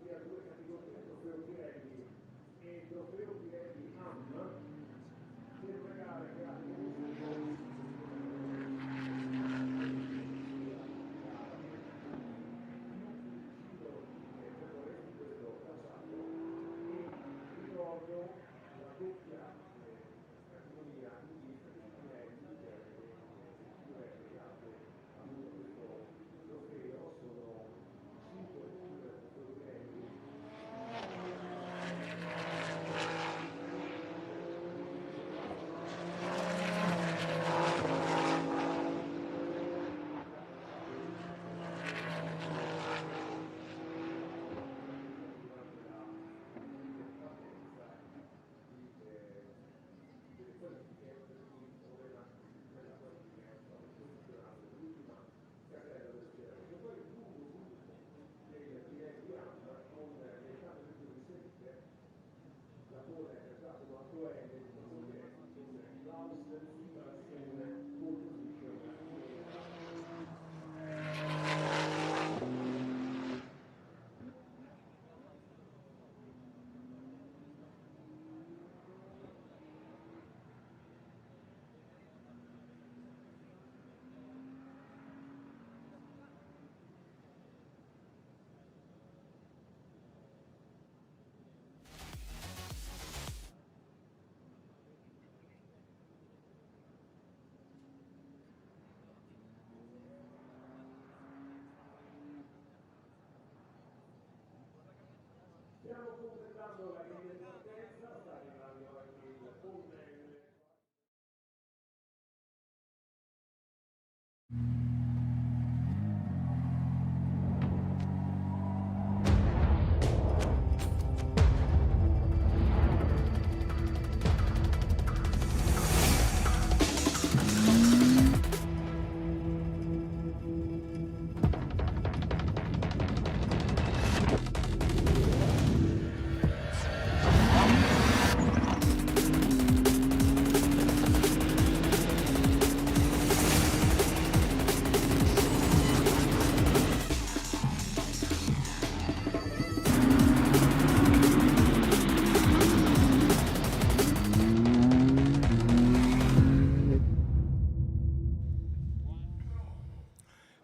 via due categorie, Trofeo Pirelli e Trofeo Pirelli AM, per una gara che ha ricordo la doppia categoria di Pirelli che ha avuto questo trofeo, sono 5 Pirelli. Stiamo completando la linea di partenza, sta arrivando anche il ponte.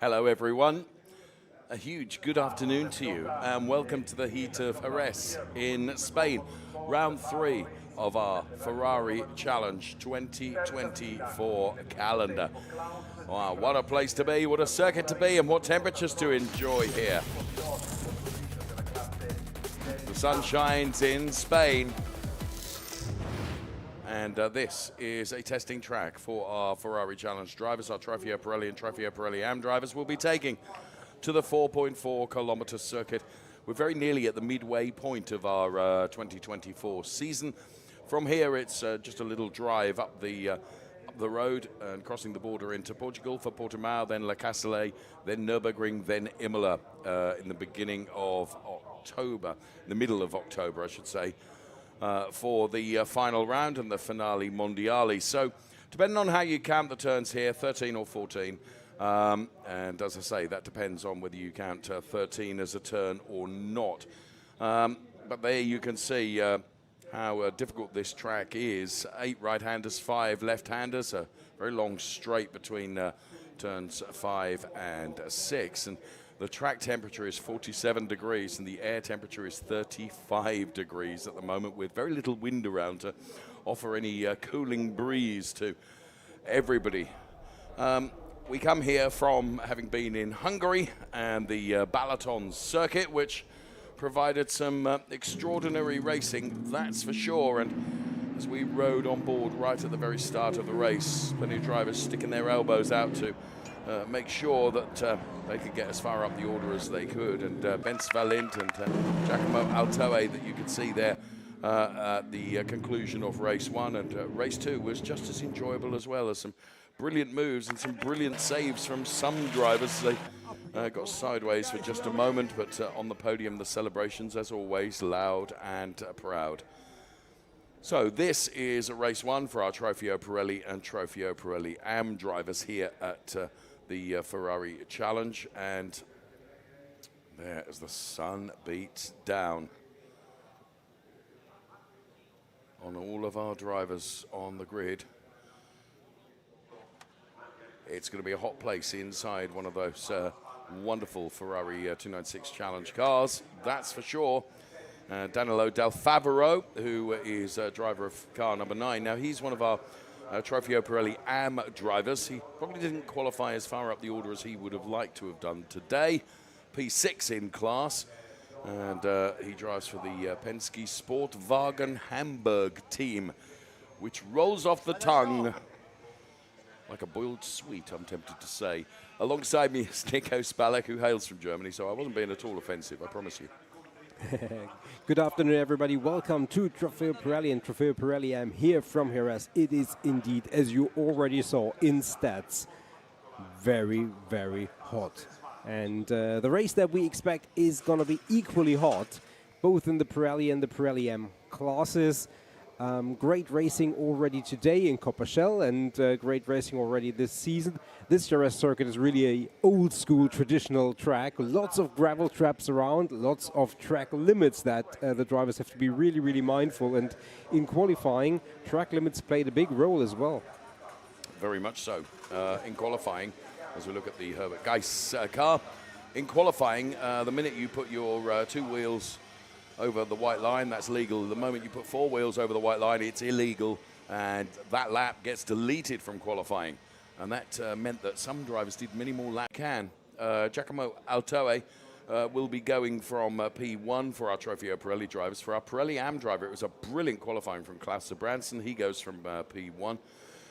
Hello everyone, a huge good afternoon to you and welcome to the heat of Jerez in Spain, round 3 of our Ferrari Challenge 2024 calendar. Wow, what a place to be, what a circuit to be and what temperatures to enjoy here. The sun shines in Spain. And this is a testing track for our Ferrari Challenge drivers. Our Trofeo Pirelli and Trofeo Pirelli AM drivers will be taking to the 4.4 kilometer circuit. We're very nearly at the midway point of our 2024 season. From here, it's just a little drive up the road and crossing the border into Portugal for Portimao, then La Casale, then Nürburgring, then Imola in the beginning of October, in the middle of October, I should say. For the final round and the finale mondiale. So depending on how you count the turns here, 13 or 14, and as I say, that depends on whether you count 13 as a turn or not. But there you can see how difficult this track is. 8 right-handers, 5 left-handers, a very long straight between turns 5 and 6. And the track temperature is 47 degrees and the air temperature is 35 degrees at the moment, with very little wind around to offer any cooling breeze to everybody. We come here from having been in Hungary and the Balaton circuit, which provided some extraordinary racing, that's for sure. And as we rode on board right at the very start of the race, plenty of drivers sticking their elbows out to make sure that they could get as far up the order as they could. And Bence Valent and Giacomo Altoe that you could see there at the conclusion of race 1. And race 2 was just as enjoyable as well. As some brilliant moves and some brilliant saves from some drivers. They got sideways for just a moment, but on the podium, the celebrations, as always, loud and proud. So this is race 1 for our Trofeo Pirelli and Trofeo Pirelli AM drivers here at the Ferrari Challenge, and there as the sun beats down on all of our drivers on the grid. It's going to be a hot place inside one of those wonderful Ferrari 296 Challenge cars, that's for sure. Danilo Del Favaro, who is driver of car number 9. Now, he's one of our Trofeo Pirelli AM drivers. He probably didn't qualify as far up the order as he would have liked to have done today. P6 in class. And he drives for the Penske Sportwagen Hamburg team, which rolls off the tongue like a boiled sweet, I'm tempted to say. Alongside me is Nico Spalek, who hails from Germany, so I wasn't being at all offensive, I promise you. Good afternoon, everybody. Welcome to Trofeo Pirelli and Trofeo Pirelli. I'm here from Jerez. It is indeed, as you already saw in stats, very, very hot. And the race that we expect is going to be equally hot, both in the Pirelli and the Pirelli M classes. Great racing already today in Coppachel and great racing already this season. This Jerez circuit is really a old school traditional track. Lots of gravel traps around, lots of track limits that the drivers have to be really, really mindful. And in qualifying, track limits played a big role as well. Very much so. In qualifying, as we look at the Herbert Geiss car, in qualifying, the minute you put your 2 wheels over the white line, that's legal. The moment you put 4 wheels over the white line, it's illegal, and that lap gets deleted from qualifying. And that meant that some drivers did many more laps than can. Giacomo Altoe will be going from P1 for our Trofeo Pirelli drivers. For our Pirelli AM driver, it was a brilliant qualifying from Klaus Branson. He goes from P1.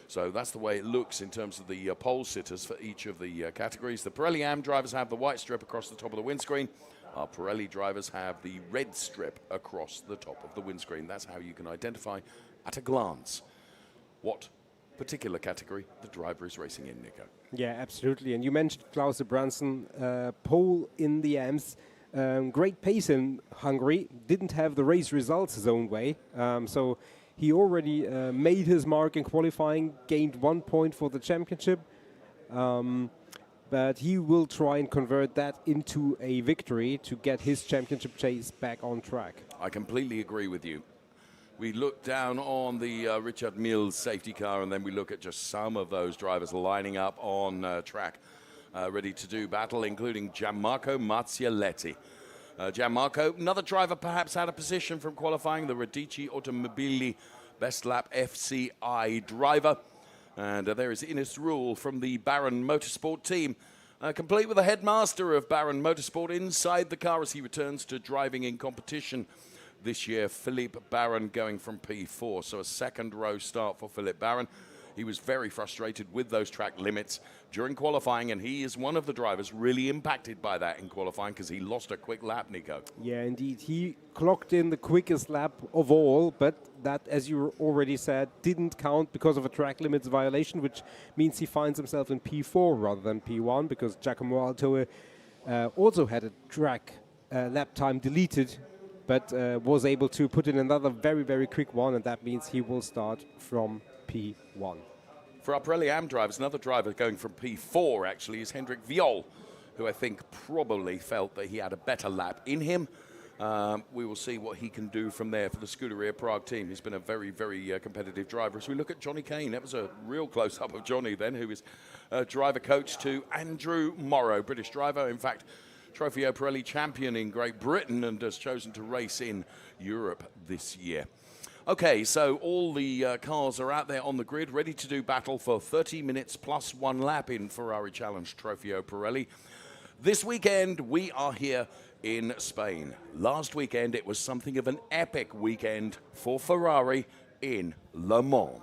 So that's the way it looks in terms of the pole sitters for each of the categories. The Pirelli AM drivers have the white strip across the top of the windscreen. Our Pirelli drivers have the red strip across the top of the windscreen. That's how you can identify at a glance what particular category the driver is racing in, Nico. Yeah, absolutely. And you mentioned Klaus Branson, pole in the AMS. Great pace in Hungary. Didn't have the race results his own way. So he already made his mark in qualifying, gained 1 point for the championship. But he will try and convert that into a victory to get his championship chase back on track. I completely agree with you. We look down on the Richard Mills safety car, and then we look at just some of those drivers lining up on track, ready to do battle, including Gianmarco Marzialetti. Gianmarco, another driver perhaps out of position from qualifying, the Radici Automobili Best Lap FCI driver. And there is Ines Rule from the Baron Motorsport team, complete with the headmaster of Baron Motorsport inside the car as he returns to driving in competition this year. Philippe Baron going from P4, so a second row start for Philippe Baron. He was very frustrated with those track limits during qualifying, and he is one of the drivers really impacted by that in qualifying because he lost a quick lap, Nico. Yeah, indeed. He clocked in the quickest lap of all, but that, as you already said, didn't count because of a track limits violation, which means he finds himself in P4 rather than P1 because Giacomo Altoe also had a track lap time deleted, but was able to put in another very, very quick one, and that means he will start from P1. For our Pirelli AM drivers, another driver going from P4 actually is Hendrik Viol, who I think probably felt that he had a better lap in him. We will see what he can do from there for the Scuderia Prague team. He's been a very, very competitive driver. As we look at Johnny Kane, that was a real close-up of Johnny then, who is driver coach to Andrew Morrow, British driver. In fact, Trofeo Pirelli champion in Great Britain and has chosen to race in Europe this year. Okay, so all the cars are out there on the grid, ready to do battle for 30 minutes plus 1 lap in Ferrari Challenge Trofeo Pirelli. This weekend, we are here in Spain. Last weekend, it was something of an epic weekend for Ferrari in Le Mans.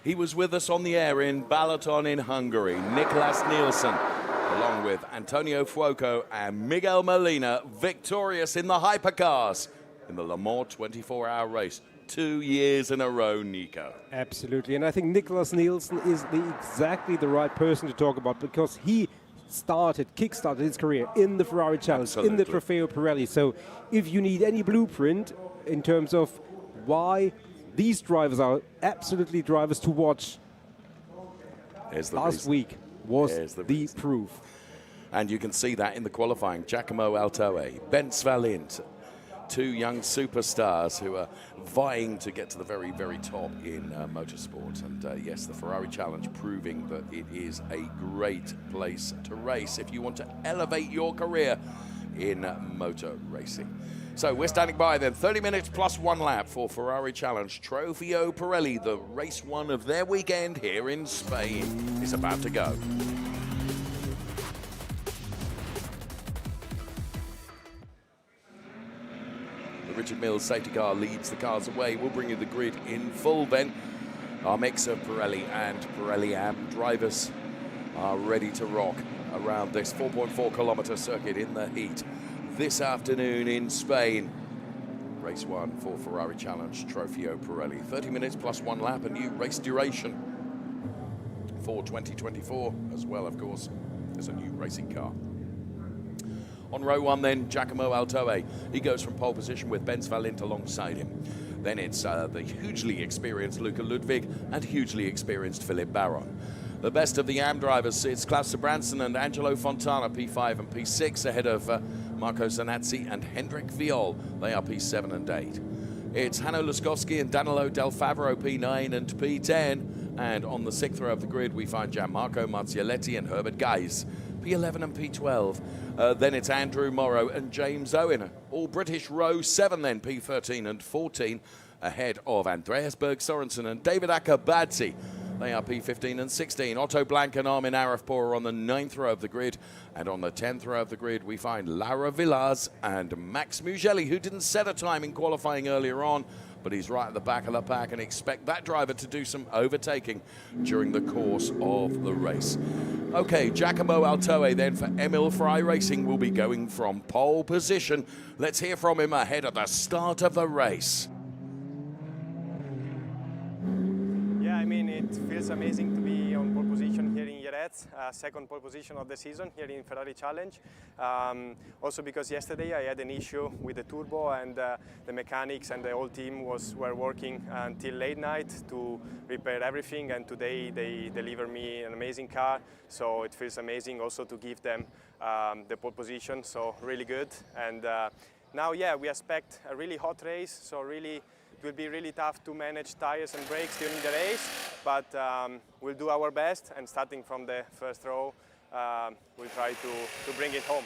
He was with us on the air in Balaton in Hungary. Nicolas Nielsen, along with Antonio Fuoco and Miguel Molina, victorious in the hypercars in the Le Mans 24-hour race. 2 years in a row, Nico. Absolutely, and I think Nicolas Nielsen is exactly the right person to talk about, because he kickstarted his career in the Ferrari Challenge, in the Trofeo Pirelli. So if you need any blueprint in terms of why these drivers are absolutely drivers to watch, last week was the proof. And you can see that in the qualifying. Giacomo Altoe, Benz Valint, two young superstars who are vying to get to the very, very top in motorsport. And yes, the Ferrari Challenge proving that it is a great place to race if you want to elevate your career in motor racing. So we're standing by then. 30 minutes plus 1 lap for Ferrari Challenge. Trofeo Pirelli, the race one of their weekend here in Spain, is about to go. Richard Mills safety car leads the cars away. We'll bring you the grid in full then. Our mix of Pirelli and Pirelli AM drivers are ready to rock around this 4.4 kilometer circuit in the heat this afternoon in Spain. Race one for Ferrari Challenge Trofeo Pirelli. 30 minutes plus 1 lap, a new race duration for 2024 as well, of course, as a new racing car. On row 1 then, Giacomo Altoe. He goes from pole position with Benz Valint alongside him. Then it's the hugely experienced Luca Ludwig and hugely experienced Philippe Baron. The best of the AM drivers, it's Klaus Sebranson and Angelo Fontana, P5 and P6, ahead of Marco Zanazzi and Hendrik Viol. They are P7 and 8. It's Hanno Luskowski and Danilo Del Favero, P9 and P10. And on the 6th row of the grid, we find Gianmarco Marzialetti and Herbert Geis, P11 and P12. Then it's Andrew Morrow and James Owen. All British row 7 then, P13 and 14, ahead of Andreas Berg Sorensen and David Akabadze. They are P15 and 16. Otto Blank and Armin Arifpour are on the 9th row of the grid. And on the 10th row of the grid, we find Laura Villars and Max Mugelli, who didn't set a time in qualifying earlier on, but he's right at the back of the pack, and expect that driver to do some overtaking during the course of the race. Okay, Giacomo Altoe then for Emil Frey Racing will be going from pole position. Let's hear from him ahead of the start of the race. Yeah, I mean, it feels amazing to be on pole position here in Jerez, second pole position of the season here in Ferrari Challenge. Also because yesterday I had an issue with the turbo, and the mechanics and the whole team were working until late night to repair everything, and today they delivered me an amazing car, so it feels amazing also to give them the pole position, so really good. And now, yeah, we expect a really hot race, so really it will be really tough to manage tires and brakes during the race, but we'll do our best, and starting from the first row, we'll try to bring it home.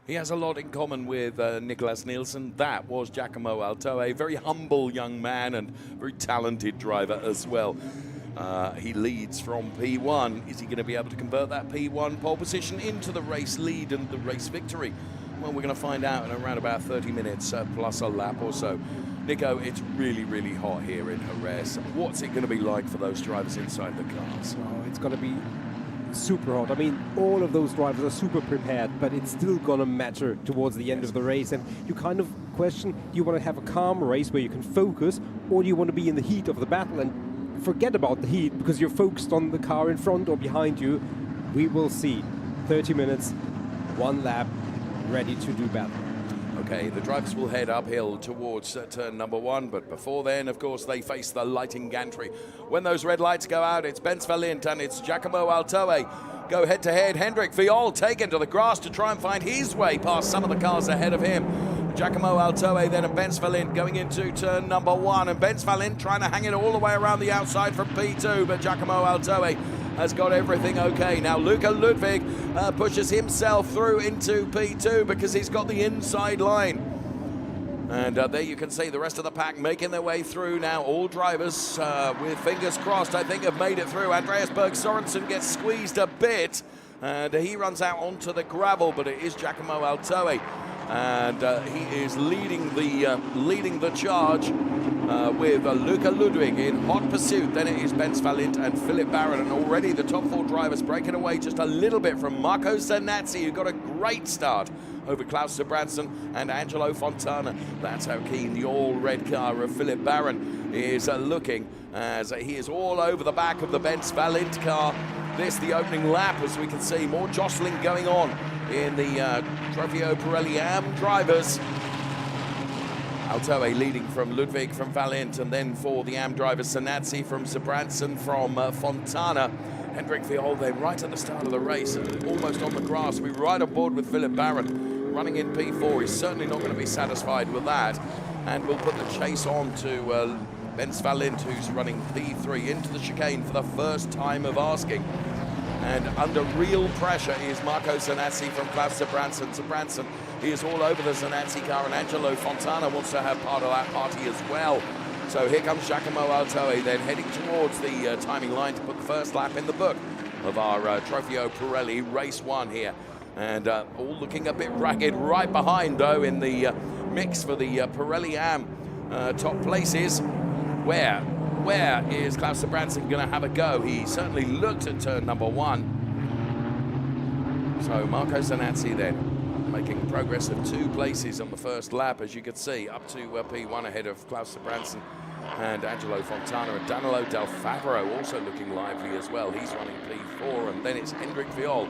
He has a lot in common with Nicolas Nielsen. That was Giacomo Altoe, a very humble young man and very talented driver as well. He leads from P1. Is he going to be able to convert that P1 pole position into the race lead and the race victory? Well, we're going to find out in around about 30 minutes plus a lap or so. Nico, it's really, really hot here in Jerez. What's it going to be like for those drivers inside the cars? Oh, it's going to be super hot. I mean, all of those drivers are super prepared, but it's still going to matter towards the end of the race. And you kind of question, do you want to have a calm race where you can focus, or do you want to be in the heat of the battle and forget about the heat because you're focused on the car in front or behind you? We will see. 30 minutes, 1 lap, ready to do battle. Okay, the drivers will head uphill towards turn number 1, but before then, of course, they face the lighting gantry. When those red lights go out, it's Benz Valint and it's Giacomo Altoe. Go head-to-head. Hendrik Viol taken to the grass to try and find his way past some of the cars ahead of him. Giacomo Altoe then and Benz Valint going into turn number 1, and Benz Valint trying to hang it all the way around the outside from P2, but Giacomo Altoe has got everything okay. Now Luca Ludwig pushes himself through into P2 because he's got the inside line. And there you can see the rest of the pack making their way through now. All drivers, with fingers crossed, I think have made it through. Andreas Berg Sorensen gets squeezed a bit, and he runs out onto the gravel, but it is Giacomo Altoe and he is leading the charge with Luca Ludwig in hot pursuit. Then it is Benz Valent and Philip Barron, and already the top 4 drivers breaking away just a little bit from Marco Zanazzi, who got a great start over Klaus Sebranson and Angelo Fontana. That's how keen the all-red car of Philip Barron is looking, as he is all over the back of the Benz Valent car. This the opening lap, as we can see, more jostling going on in the Trofeo Pirelli Am drivers. Altoe leading from Ludwig from Valent, and then for the Am drivers, Zanazzi from Sebranson from Fontana. Hendrik Viol then right at the start of the race, almost on the grass. We're right on board with Philip Barron, running in P4. He's certainly not going to be satisfied with that, and we'll put the chase on to Benz Valent, who's running P3 into the chicane for the first time of asking. And under real pressure is Marco Zanazzi from Klaus Sebranson. Sebranson, he is all over the Zanazzi car, and Angelo Fontana wants to have part of that party as well. So here comes Giacomo Altoe, then heading towards the timing line to put the first lap in the book of our Trofeo Pirelli Race 1 here. And all looking a bit ragged right behind, though, in the mix for the Pirelli Am top places. Where is Klaus Sebranson going to have a go? He certainly looked at turn number 1. So Marco Zanazzi then making progress of 2 places on the first lap, as you could see, up to P1 ahead of Klaus Sebranson and Angelo Fontana, and Danilo Del Favero also looking lively as well. He's running P4, and then it's Hendrik Viol,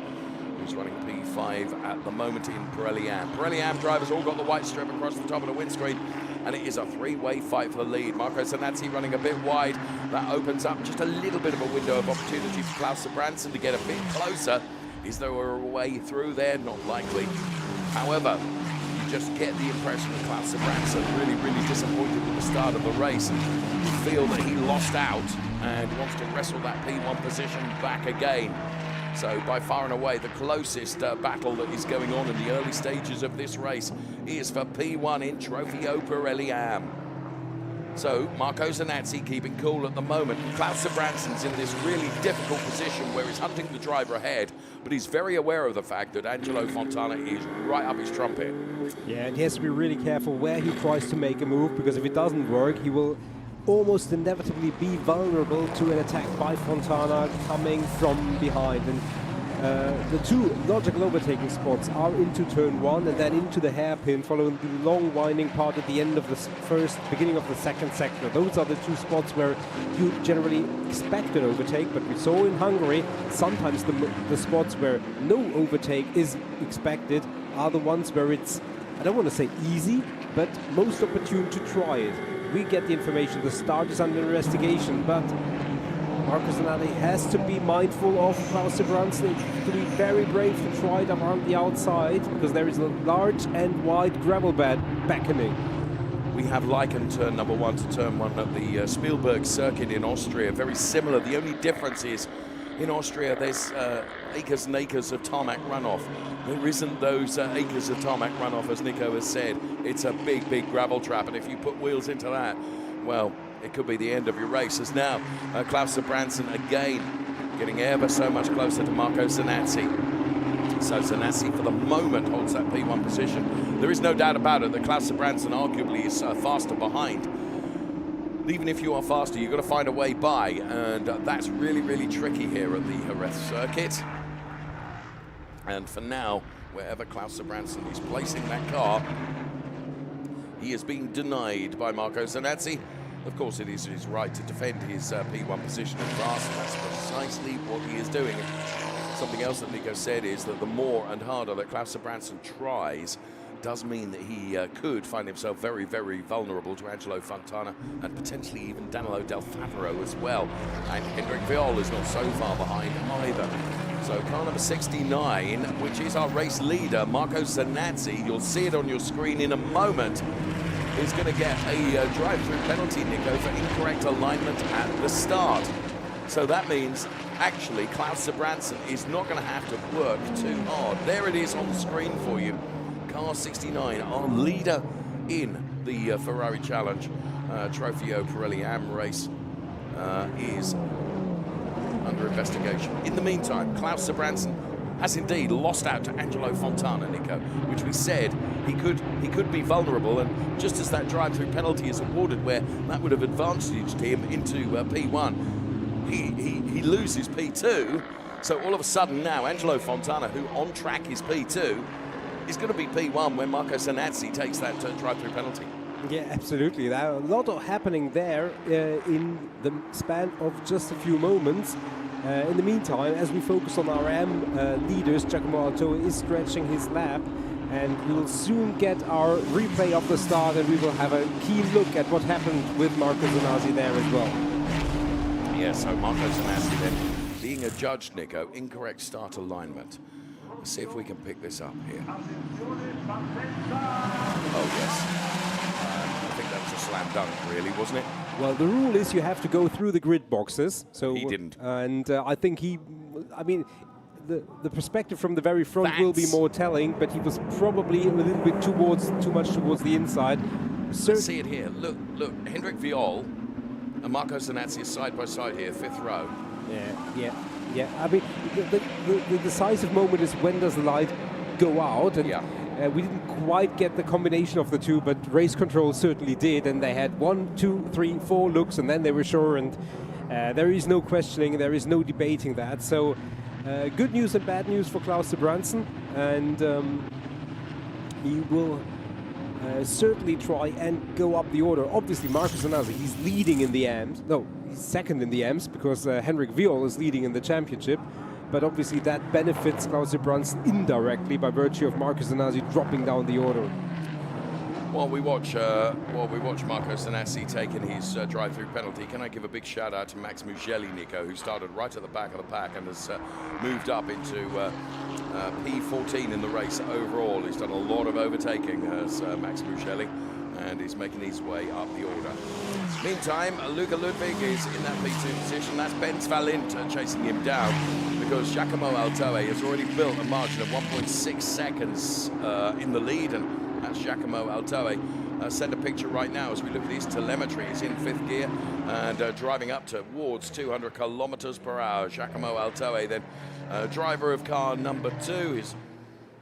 who's running P5 at the moment in Pirelli Am. Pirelli Am drivers all got the white strip across the top of the windscreen, and it is a 3-way fight for the lead. Marco Zanazzi running a bit wide. That opens up just a little bit of a window of opportunity for Klaus Sebranson to get a bit closer. Is there a way through there? Not likely. However, you just get the impression that Klaus Sebranson really disappointed with the start of the race. You feel that he lost out and wants to wrestle that P1 position back again. So by far and away, the closest battle that is going on in the early stages of this race is for P1 in Trofeo Pirelli Am. So Marco Zanazzi keeping cool at the moment. Klaus Sebranson's in this really difficult position where he's hunting the driver ahead, but he's very aware of the fact that Angelo Fontana is right up his trumpet. Yeah, and he has to be really careful where he tries to make a move, because if it doesn't work, he will almost inevitably be vulnerable to an attack by Fontana coming from behind. And the 2 logical overtaking spots are into turn 1 and then into the hairpin, following the long winding part at the end of the beginning of the second sector. Those are the 2 spots where you generally expect an overtake, but we saw in Hungary sometimes the spots where no overtake is expected are the ones where it's, I don't want to say easy, but most opportune to try it. We get the information, the start is under investigation, but Marco Zanazzi has to be mindful of Klaus Sebranson, to be very brave to try it around the outside, because there is a large and wide gravel bed beckoning. We have likened turn number 1 to turn 1 at the Spielberg circuit in Austria. Very similar. The only difference is in Austria there's acres and acres of tarmac runoff. There isn't those acres of tarmac runoff, as Nico has said. It's a big gravel trap, and if you put wheels into that, well, it could be the end of your race. As now Klaus Sebranson again getting ever so much closer to Marco Zanazzi. So Zanazzi for the moment holds that P1 position. There is no doubt about it that Klaus Sebranson arguably is faster behind. Even if you are faster, you've got to find a way by, and that's really tricky here at the Jerez circuit. And for now, wherever Klaus Sebranson is placing that car, he is being denied by Marco Zanazzi. Of course, it is his right to defend his P1 position in fast, and that's precisely what he is doing. Something else that Nico said is that the more and harder that Klaus Sebranson tries does mean that he could find himself very vulnerable to Angelo Fontana and potentially even Danilo Del Favero as well. And Hendrik Viol is not so far behind either. So car number 69, which is our race leader, Marco Zanazzi, you'll see it on your screen in a moment, is going to get a drive-through penalty, Nico, for incorrect alignment at the start. So that means actually Klaus Sebranson is not going to have to work too hard. There it is on the screen for you. Car 69, our leader in the Ferrari Challenge Trofeo Pirelli Am race, is under investigation. In the meantime, Klaus Sebranson has indeed lost out to Angelo Fontana, Nico, which we said he could be vulnerable, and just as that drive-through penalty is awarded, where that would have advantaged him into P1, he loses P2. So all of a sudden now, Angelo Fontana, who on track is P2, is going to be P1 when Marco Sanazzi takes that drive-through penalty. Yeah, absolutely. There a lot of happening there in the span of just a few moments. In the meantime, as we focus on our AM leaders, Giacomo Alto is stretching his lap, and we will soon get our replay of the start, and we will have a keen look at what happened with Marco Sanazzi there as well. Yeah, so Marco Sanazzi then being adjudged, Nico, incorrect start alignment. Let's see if we can pick this up here. Oh, yes. I think that was a slam dunk, really, wasn't it? Well, the rule is you have to go through the grid boxes. So he didn't. And I think the perspective from the very front will be more telling, but he was probably a little bit too much towards the inside. Let's see it here. Look, Hendrik Viol and Marco Sanazzi are side by side here, 5th row. Yeah. I mean, the decisive moment is when does the light go out, and we didn't quite get the combination of the two, but race control certainly did, and they had 1, 2, 3, 4 looks, and then they were sure, and there is no questioning, there is no debating that. So good news and bad news for Klaus Sebranson, and he will certainly try and go up the order. Obviously, Marco Sanazzi, he's leading in the AMs. No, he's second in the AMs because Henrik Viol is leading in the championship. But obviously that benefits Klaus Sebranson indirectly by virtue of Marco Sanazzi dropping down the order. While we watch Marco Sanazzi taking his drive-through penalty, can I give a big shout out to Max Mugelli, Nico, who started right at the back of the pack and has moved up into P14 in the race overall. He's done a lot of overtaking as Max Mugelli, and he's making his way up the order. Meantime, Luca Ludwig is in that P2 position. That's Ben Svalint chasing him down, because Giacomo Altoe has already built a margin of 1.6 seconds in the lead, and that's Giacomo Altoe. Send a picture right now as we look at his telemetry. He's in 5th gear and driving up towards 200 kilometers per hour. Giacomo Altoe, then driver of car number 2, is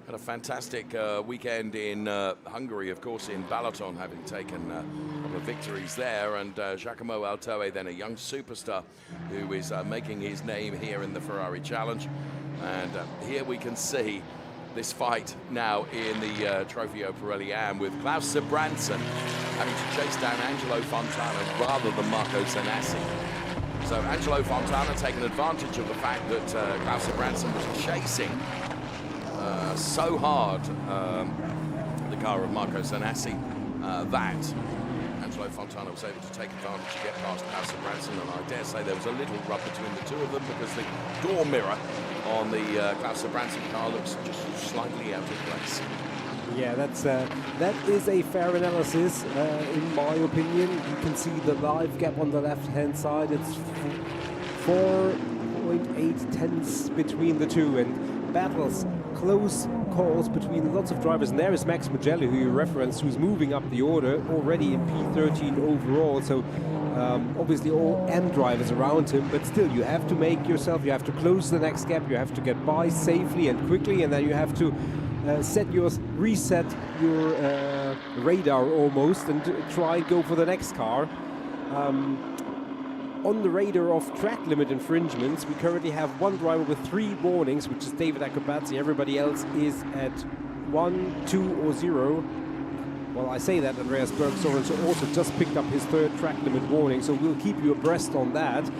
had a fantastic weekend in Hungary, of course, in Balaton, having taken a couple of victories there. And Giacomo Altoe, then a young superstar who is making his name here in the Ferrari Challenge. And here we can see this fight now in the Trofeo Pirelli AM, with Klaus Sebranson having to chase down Angelo Fontana rather than Marco Sanazzi. So Angelo Fontana taking advantage of the fact that Klaus Sebranson was chasing so hard the car of Marco Sanazzi that Angelo Fontana was able to take advantage to get past Klaus Sebranson, and I dare say there was a little rub between the two of them, because the door mirror on the Klaus Sebranson car looks just slightly out of place. Yeah, that is a fair analysis, in my opinion. You can see the live gap on the left-hand side. It's 4.8 tenths between the two, and battles, close calls between lots of drivers. And there is Max Mugelli, who you referenced, who's moving up the order already in P13 overall. So obviously all M drivers around him, but still you have to you have to close the next gap, you have to get by safely and quickly, and then you have to reset your radar almost, and try and go for the next car. On the radar of track limit infringements, we currently have one driver with 3 warnings, which is David Acobazzi. Everybody else is at 1, 2 or 0. Well, I say that Andreas Berg-Sorensen also just picked up his 3rd track limit warning, so we'll keep you abreast on that.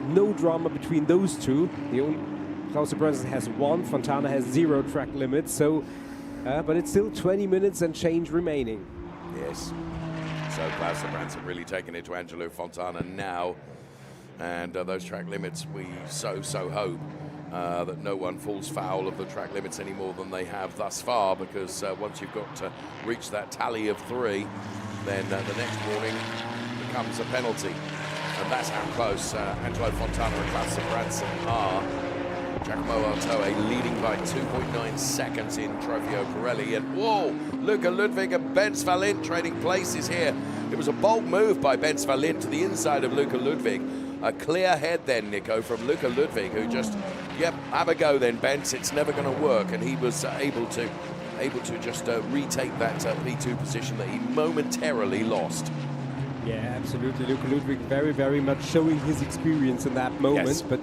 No drama between those two. Klaus Sebranson has 1, Fontana has 0 track limits, so but it's still 20 minutes and change remaining. Yes. So Klaus Sebranson really taking it to Angelo Fontana now. And those track limits, we so hope that no one falls foul of the track limits any more than they have thus far, because once you've got to reach that tally of 3, then the next warning becomes a penalty. And that's how close Angelo Fontana and Klaus Sebranson are. Giacomo Altoe leading by 2.9 seconds in Trofeo Pirelli. And whoa, Luca Ludwig and Ben Svalint trading places here. It was a bold move by Ben Svalint to the inside of Luca Ludwig. A clear head then, Nico, from Luca Ludwig, who just yep, have a go then, Bence. It's never going to work. And he was able to just retake that P2 position that he momentarily lost. Yeah, absolutely. Luka Ludwig very, very much showing his experience in that moment. Yes. But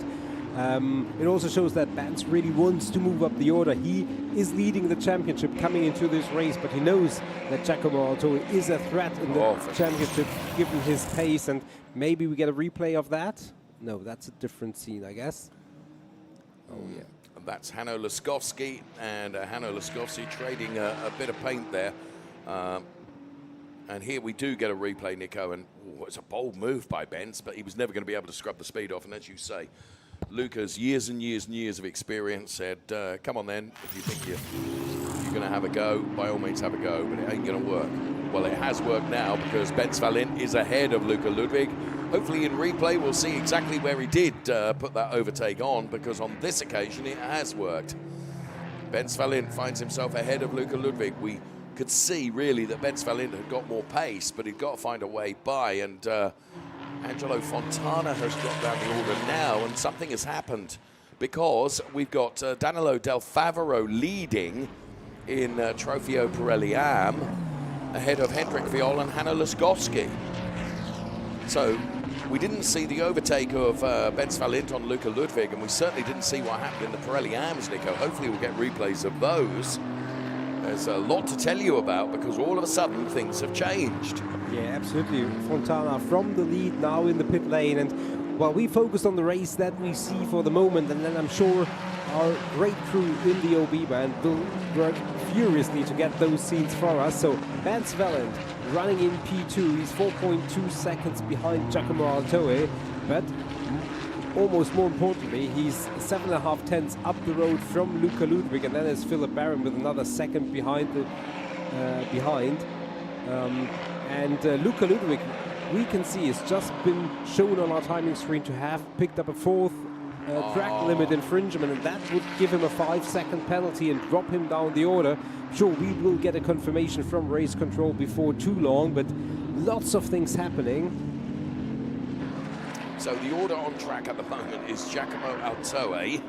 it also shows that Bence really wants to move up the order. He is leading the championship coming into this race, but he knows that Giacomo Altoe is a threat in the championship given his pace. And maybe we get a replay of that? No, that's a different scene, I guess. Oh, yeah. And that's Hanno Laskowski, and Hanno Laskowski trading a bit of paint there. And here we do get a replay, Nico, and it's a bold move by Bence, but he was never going to be able to scrub the speed off. And as you say, Luca's years and years and years of experience said, come on then, if you think you're going to have a go, by all means have a go, but it ain't going to work. Well, it has worked now because Bence Valent is ahead of Luka Ludwig. Hopefully in replay we'll see exactly where he did put that overtake on, because on this occasion it has worked. Bence Valent finds himself ahead of Luka Ludwig. We could see really that Bence Valent had got more pace, but he'd got to find a way by, and Angelo Fontana has dropped down the order now, and something has happened because we've got Danilo Del Favaro leading in Trofeo Pirelli Am ahead of Hendrik Viol and Hanno Laskowski. So we didn't see the overtake of Bence Valent on Luka Ludwig, and we certainly didn't see what happened in the Pirelli Ams, Nico. Hopefully we'll get replays of those. There's a lot to tell you about because all of a sudden things have changed. Yeah, absolutely. Fontana from the lead now in the pit lane, and well, we focused on the race that we see for the moment, and then I'm sure our great crew in the OB band will work furiously to get those scenes for us. So Bence Valent running in P2, he's 4.2 seconds behind Giacomo Altoe, but almost more importantly, he's 7.5 tenths up the road from Luka Ludwig, and then there's Philip Barron with another second behind. Luka Ludwig, we can see, has just been shown on our timing screen to have picked up a fourth track limit infringement, and that would give him a 5-second penalty and drop him down the order. Sure, we will get a confirmation from race control before too long, but lots of things happening. So the order on track at the moment is Giacomo Altoe.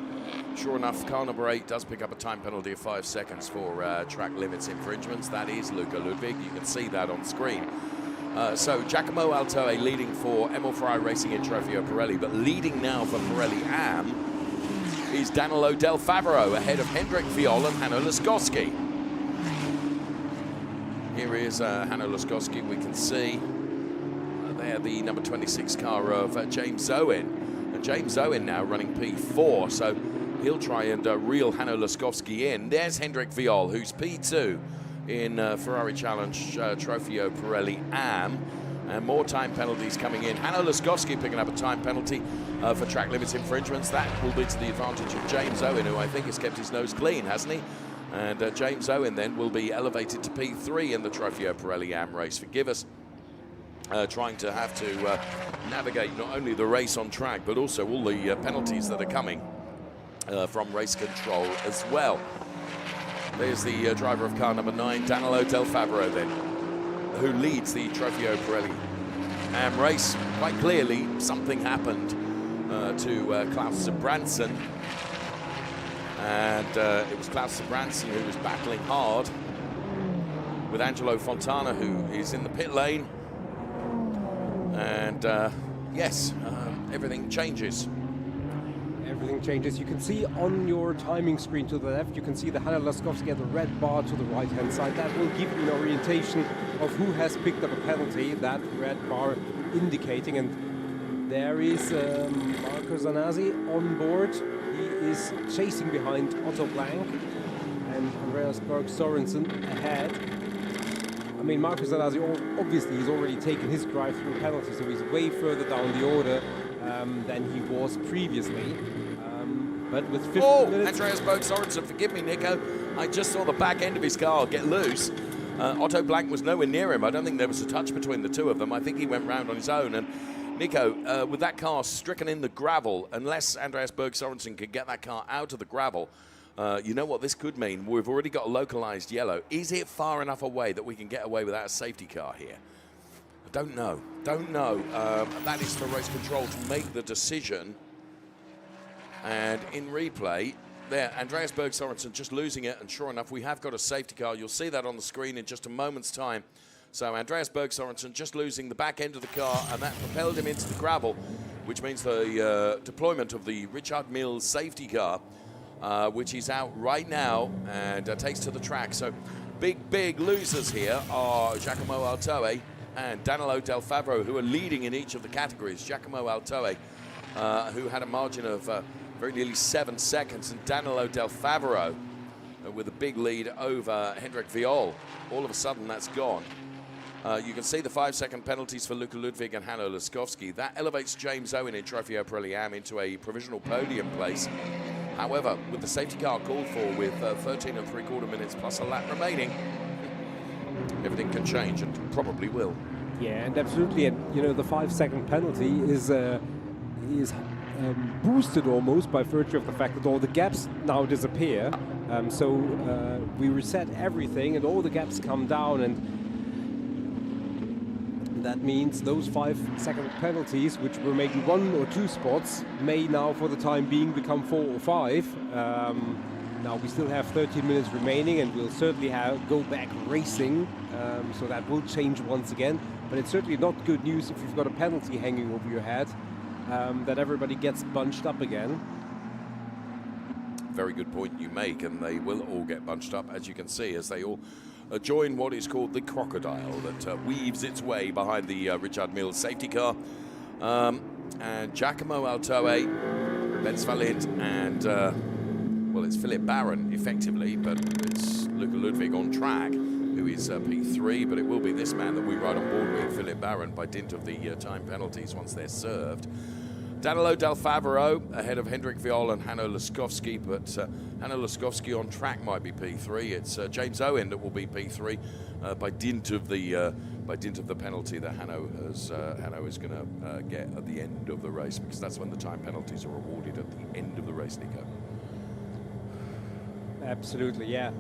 Sure enough, car number 8 does pick up a time penalty of 5 seconds for track limits infringements. That is Luka Ludwig. You can see that on screen. So Giacomo Altoe leading for Emil Ferrari Racing in Trofeo Pirelli, but leading now for Pirelli Am is Danilo Del Favaro ahead of Hendrik Viol and Hanno Laskowski. Here is Hanno Laskowski. We can see there the number 26 car of James Owen. And James Owen now running P4, so he'll try and reel Hanno Laskowski in. There's Hendrik Viol, who's P2 in Ferrari Challenge Trofeo Pirelli Am. And more time penalties coming in. Hanno Laskowski picking up a time penalty for track limits infringements. That will be to the advantage of James Owen, who I think has kept his nose clean, hasn't he? And James Owen then will be elevated to P3 in the Trofeo Pirelli Am race. Forgive us trying to have to navigate not only the race on track, but also all the penalties that are coming from race control as well. There's the driver of car number 9, Danilo Del Favaro then, who leads the Trofeo Pirelli Am race. Quite clearly, something happened to Klaus Zabranson. And it was Klaus Zabranson who was battling hard with Angelo Fontana, who is in the pit lane. And yes, everything changes. Everything changes. You can see on your timing screen to the left, you can see the Hanno Laskowski at the red bar to the right-hand side. That will give you an orientation of who has picked up a penalty, that red bar indicating. And there is Marco Zanazzi on board. He is chasing behind Otto Blank and Andreas Berg-Sorensen ahead. I mean, Marco Zanazzi, obviously, he's already taken his drive-through penalty, so he's way further down the order than he was previously. But with 15 minutes... Andreas Berg-Sorensen, forgive me, Nico. I just saw the back end of his car get loose. Otto Blank was nowhere near him. I don't think there was a touch between the two of them. I think he went round on his own. And Nico, with that car stricken in the gravel, unless Andreas Berg-Sorensen can get that car out of the gravel, you know what this could mean? We've already got a localized yellow. Is it far enough away that we can get away without a safety car here? I don't know. Don't know. That is for race control to make the decision. And in replay, there, Andreas Berg Sorensen just losing it, and sure enough, we have got a safety car. You'll see that on the screen in just a moment's time. So Andreas Berg Sorensen just losing the back end of the car, and that propelled him into the gravel, which means the deployment of the Richard Mille safety car, which is out right now and takes to the track. So big losers here are Giacomo Altoe and Danilo Del Favro, who are leading in each of the categories. Giacomo Altoe, who had a margin of very nearly 7 seconds, and Danilo Del Favro with a big lead over Hendrik Viol. All of a sudden, that's gone. You can see the 5-second penalties for Luka Ludwig and Hanno Laskowski. That elevates James Owen in Trofeo Pirelli Am into a provisional podium place. However, with the safety car called for with 13 3/4 minutes plus a lap remaining, everything can change and probably will. Yeah, and absolutely. And you know, the 5-second penalty is boosted almost by virtue of the fact that all the gaps now disappear. So we reset everything, and all the gaps come down, and that means those 5-second penalties, which were maybe 1 or 2 spots, may now, for the time being, become 4 or 5. Now we still have 13 minutes remaining, and we'll certainly go back racing. So that will change once again. But it's certainly not good news if you've got a penalty hanging over your head, that everybody gets bunched up again. Very good point you make, and they will all get bunched up, as you can see, as they all join what is called the crocodile that weaves its way behind the Richard Mille safety car. And Giacomo Altoe, Benz Valent, and well, it's Philip Barron effectively, but it's Luka Ludwig on track, who is P3, but it will be this man that we ride on board with, Philip Barron, by dint of the time penalties once they're served. Danilo Del Favro ahead of Hendrik Viol and Hanno Laskowski, but Hanno Laskowski on track might be P3. It's James Owen that will be P3 by dint of the penalty that Hanno is going to get at the end of the race, because that's when the time penalties are awarded, at the end of the race, Nico. Absolutely, yeah.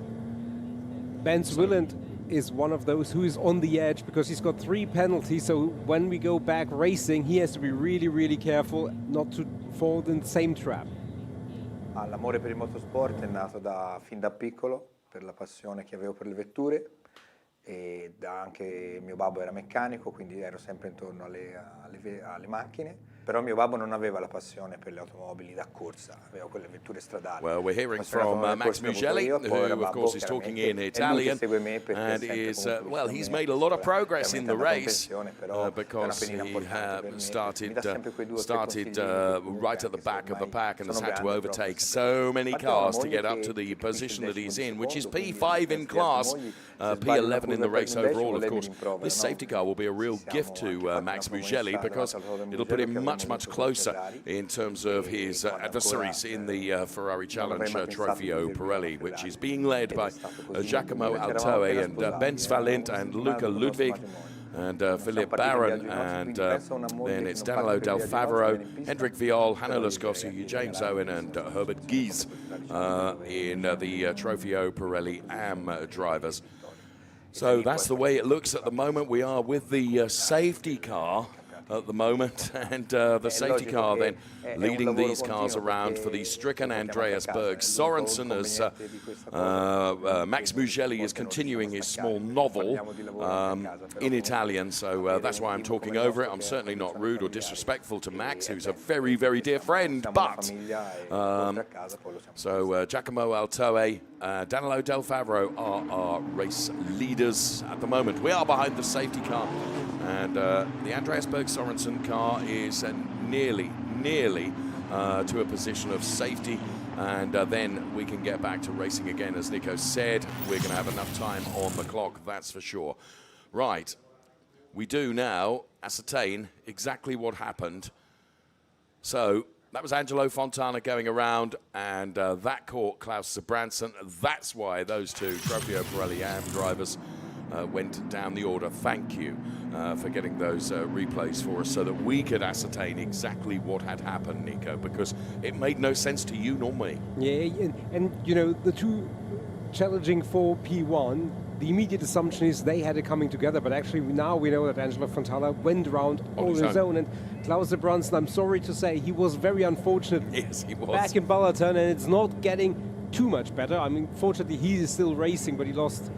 Benz Willand is one of those who is on the edge because he's got 3 penalties. So when we go back racing, he has to be really careful not to fall in the same trap. L'amore per il motorsport è nato fin da piccolo, per la passione che avevo per le vetture, e anche mio babbo era meccanico, quindi ero sempre intorno alle macchine. Però mio babbo non aveva la passione per le automobili da corsa, aveva quelle vetture stradali. Well, we're hearing from Max Mugelli, who of course is talking in Italian, and is, well, he's made a lot of progress in the race because he started right at the back of the pack and has had to overtake so many cars to get up to the position that he's in, which is P5 in class, P11 in the race overall. Of course, this safety car will be a real gift to Max Mugelli, because it'll put him much closer in terms of his adversaries in the Ferrari Challenge Trofeo Pirelli, which is being led by Giacomo Altoe and Benz Valent and Luka Ludwig and Philip Barron, and then it's Danilo Del Favro, Hendrik Viol, Hanno Laskowski, James Owen and Herbert Gies in the Trofeo Pirelli Am drivers. So that's the way it looks at the moment. We are with the safety car at the moment, and the safety car then leading these cars around for the stricken Andreas Berg Sorensen, as Max Mugelli is continuing his small novel in Italian, so that's why I'm talking over it. I'm certainly not rude or disrespectful to Max, who's a very dear friend, but so Giacomo Altoe, Danilo Del Favro are our race leaders at the moment. We are behind the safety car, and the Andreas Berg Sorensen car is nearly to a position of safety, and then we can get back to racing again. As Nico said, we're going to have enough time on the clock, that's for sure. Right, we do now ascertain exactly what happened. So that was Angelo Fontana going around, and that caught Klaus Zabranson. That's why those two Trofeo Pirelli Am drivers went down the order. Thank you for getting those replays for us so that we could ascertain exactly what had happened, Nico, because it made no sense to you nor me. Yeah, and you know, the two challenging for P1 the immediate assumption is they had it coming together, but actually now we know that Angelo Fontana went around on his own. And Klaus Brunson, I'm sorry to say, he was very unfortunate. Yes, he was. Back in Ballaton, and it's not getting too much better. I mean, fortunately, he is still racing, but he lost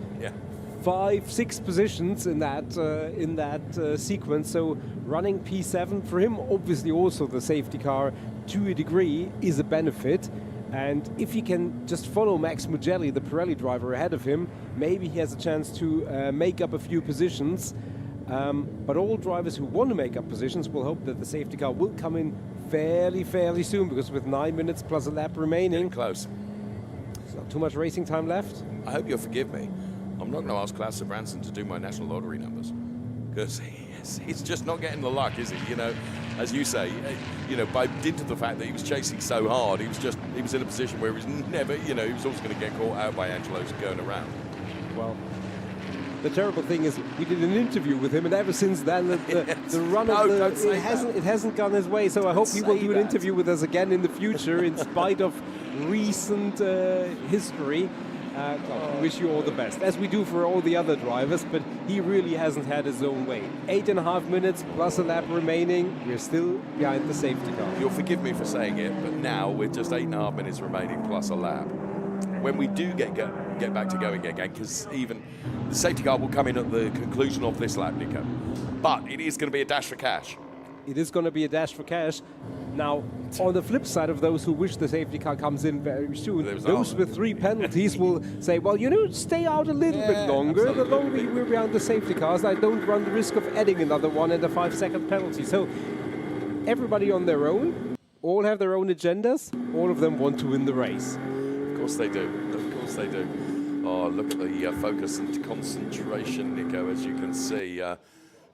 5-6 positions in that sequence. So running P7 for him, obviously also the safety car to a degree is a benefit. And if he can just follow Max Mugelli, the Pirelli driver, ahead of him, maybe he has a chance to make up a few positions. But all drivers who want to make up positions will hope that the safety car will come in fairly soon, because with 9 minutes plus a lap remaining, close. There's not too much racing time left. I hope you'll forgive me. I'm not going to ask Klaus Branson to do my national lottery numbers, because he's just not getting the luck, is he? You know, as you say, you know, by dint of the fact that he was chasing so hard, he was in a position where he was never, you know, he was always going to get caught out by Angelo's going around. Well, the terrible thing is, we did an interview with him, and ever since then, the run of it hasn't gone his way. So I hope he will do an interview with us again in the future, in spite of recent history. I wish you all the best, as we do for all the other drivers, but he really hasn't had his own way. 8.5 minutes plus a lap remaining. We're still behind the safety car. You'll forgive me for saying it, but now with just 8.5 minutes remaining plus a lap, when we do get back to going again, because even the safety car will come in at the conclusion of this lap, Nico, but it is going to be a dash for cash. It is going to be a dash for cash. Now, on the flip side of those who wish the safety car comes in very soon, those with 3 penalties will say, well, you know, stay out a little bit longer. Absolutely. The longer we're behind the safety cars, I don't run the risk of adding another one and a 5-second penalty. So everybody on their own, all have their own agendas, all of them want to win the race. Of course they do. Of course they do. Oh, look at the focus and concentration, Nico, as you can see.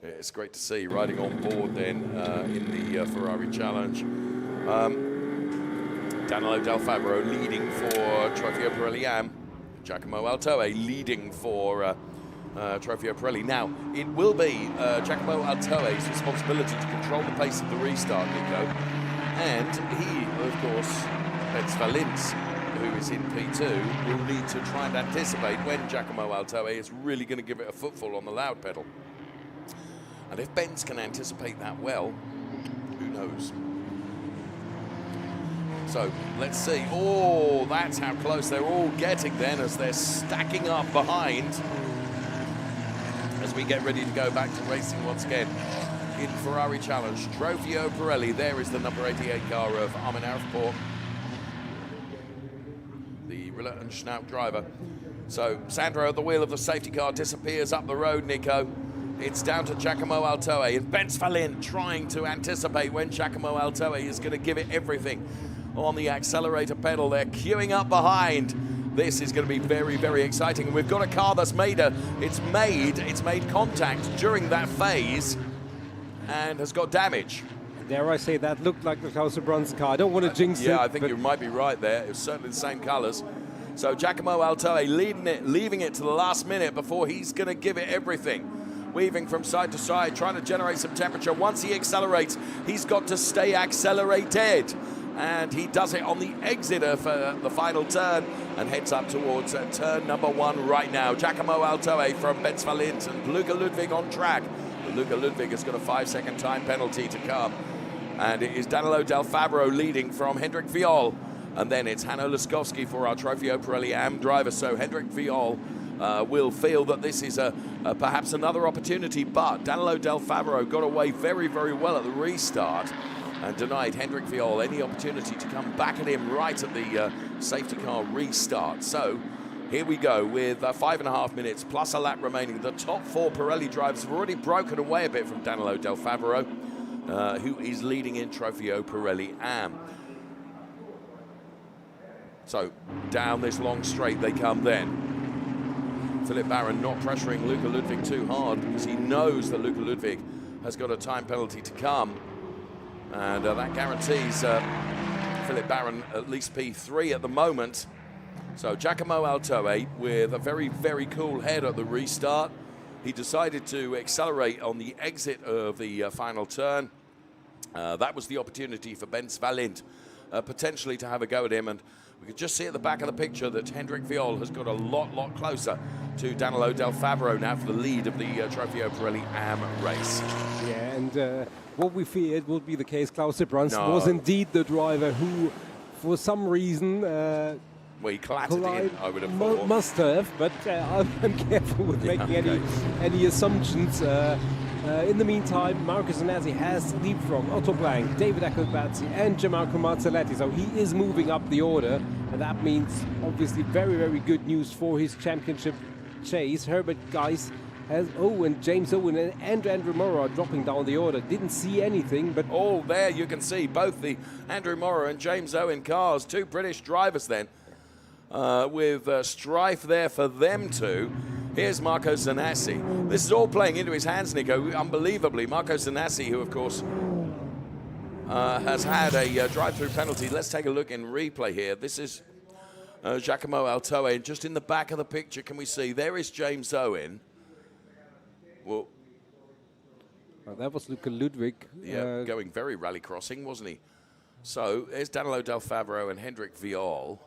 It's great to see riding on board then in the Ferrari Challenge. Danilo Del Fabro leading for Trofeo Pirelli Am. Giacomo Altoe leading for Trofeo Pirelli. Now, it will be Giacomo Altoe's responsibility to control the pace of the restart, Nico. And he, of course, Benz Valins, who is in P2, will need to try and anticipate when Giacomo Altoe is really going to give it a footfall on the loud pedal. And if Benz can anticipate that well, who knows? So let's see. Oh, that's how close they're all getting then, as they're stacking up behind as we get ready to go back to racing once again in Ferrari Challenge. Trofeo Pirelli, there is the number 88 car of Armin Arifport, the Riller and Schnaut driver. So Sandro at the wheel of the safety car disappears up the road, Nico. It's down to Giacomo Altoe, and Benz Valin trying to anticipate when Giacomo Altoe is going to give it everything on the accelerator pedal. They're queuing up behind. This is going to be very, very exciting. And we've got a car that's made contact during that phase and has got damage. Dare I say, that looked like the Klaus Brunson car. I don't want to jinx it. Yeah, I think you might be right there. It's certainly the same colours. So Giacomo Altoe leaving it to the last minute before he's going to give it everything. Weaving from side to side, trying to generate some temperature. Once he accelerates, he's got to stay accelerated. And he does it on the exit of the final turn and heads up towards turn number 1 right now. Giacomo Altoe from Benz Valins and Luca Ludwig on track. But Luca Ludwig has got a 5-second time penalty to come. And it is Danilo Del Fabro leading from Hendrik Viol. And then it's Hanno Laskowski for our Trofeo Pirelli Am driver. So Hendrik Viol will feel that this is perhaps another opportunity, but Danilo Del Fabro got away very, very well at the restart and denied Hendrik Viol any opportunity to come back at him right at the safety car restart. So here we go with 5.5 minutes plus a lap remaining. The top 4 Pirelli drivers have already broken away a bit from Danilo Del Fabro, who is leading in Trofeo Pirelli Am. So down this long straight they come then. Philip Barron not pressuring Luca Ludwig too hard because he knows that Luca Ludwig has got a time penalty to come. And that guarantees Philip Barron at least P3 at the moment. So Giacomo Altoe with a very, very cool head at the restart. He decided to accelerate on the exit of the final turn. That was the opportunity for Benz Valint potentially to have a go at him. And We could just see at the back of the picture that Hendrik Viol has got a lot closer to Danilo Del Favaro now for the lead of the Trofeo Pirelli AM race. Yeah, and what we feared would be the case. Klaus Brunst No. was indeed the driver who, for some reason, Well, he clattered in, I would have thought. must have, but I'm careful with making any assumptions. In the meantime, Marco Zanazzi has leapfrogged Otto Blank, David Eckelbatzi, and Gianmarco Marzaletti. So he is moving up the order, and that means obviously very good news for his championship chase. Herbert Geis has and James Owen and Andrew Morrow are dropping down the order. Didn't see anything, but Oh, there you can see both the Andrew Morrow and James Owen cars, two British drivers then, with strife there for them two. Here's Marco Zanassi. This is all playing into his hands, Nico, unbelievably. Marco Zanassi, who of course has had a drive-through penalty. Let's take a look in replay here. This is Giacomo Altoe, and just in the back of the picture, can we see, there is James Owen. Well, that was Luca Ludwig. yeah, going very rally crossing, wasn't he? So there's Danilo Del Favaro and Hendrik Viol.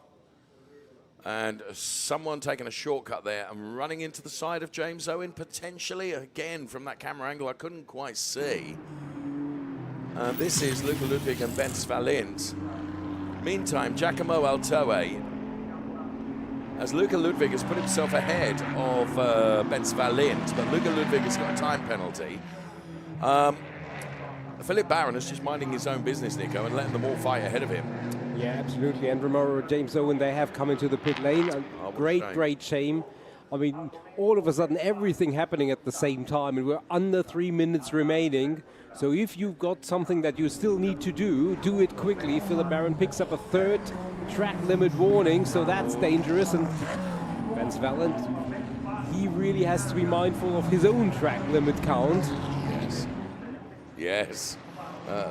And someone taking a shortcut there and running into the side of James Owen, potentially. Again, from that camera angle, I couldn't quite see. This is Luca Ludwig and Ben Svalint. Meantime, Giacomo Altoe, as Luca Ludwig has put himself ahead of Ben Svalint, but Luca Ludwig has got a time penalty. Philip Barron is just minding his own business, Nico, and letting them all fight ahead of him. Yeah, absolutely. And remember, James Owen, they have come into the pit lane. Great shame. I mean, all of a sudden, everything happening at the same time, and we're under 3 minutes remaining. So if you've got something that you still need to do it quickly. Philip Barron picks up a third track limit warning, so that's dangerous. And Ben Svalent, he really has to be mindful of his own track limit count. Yes.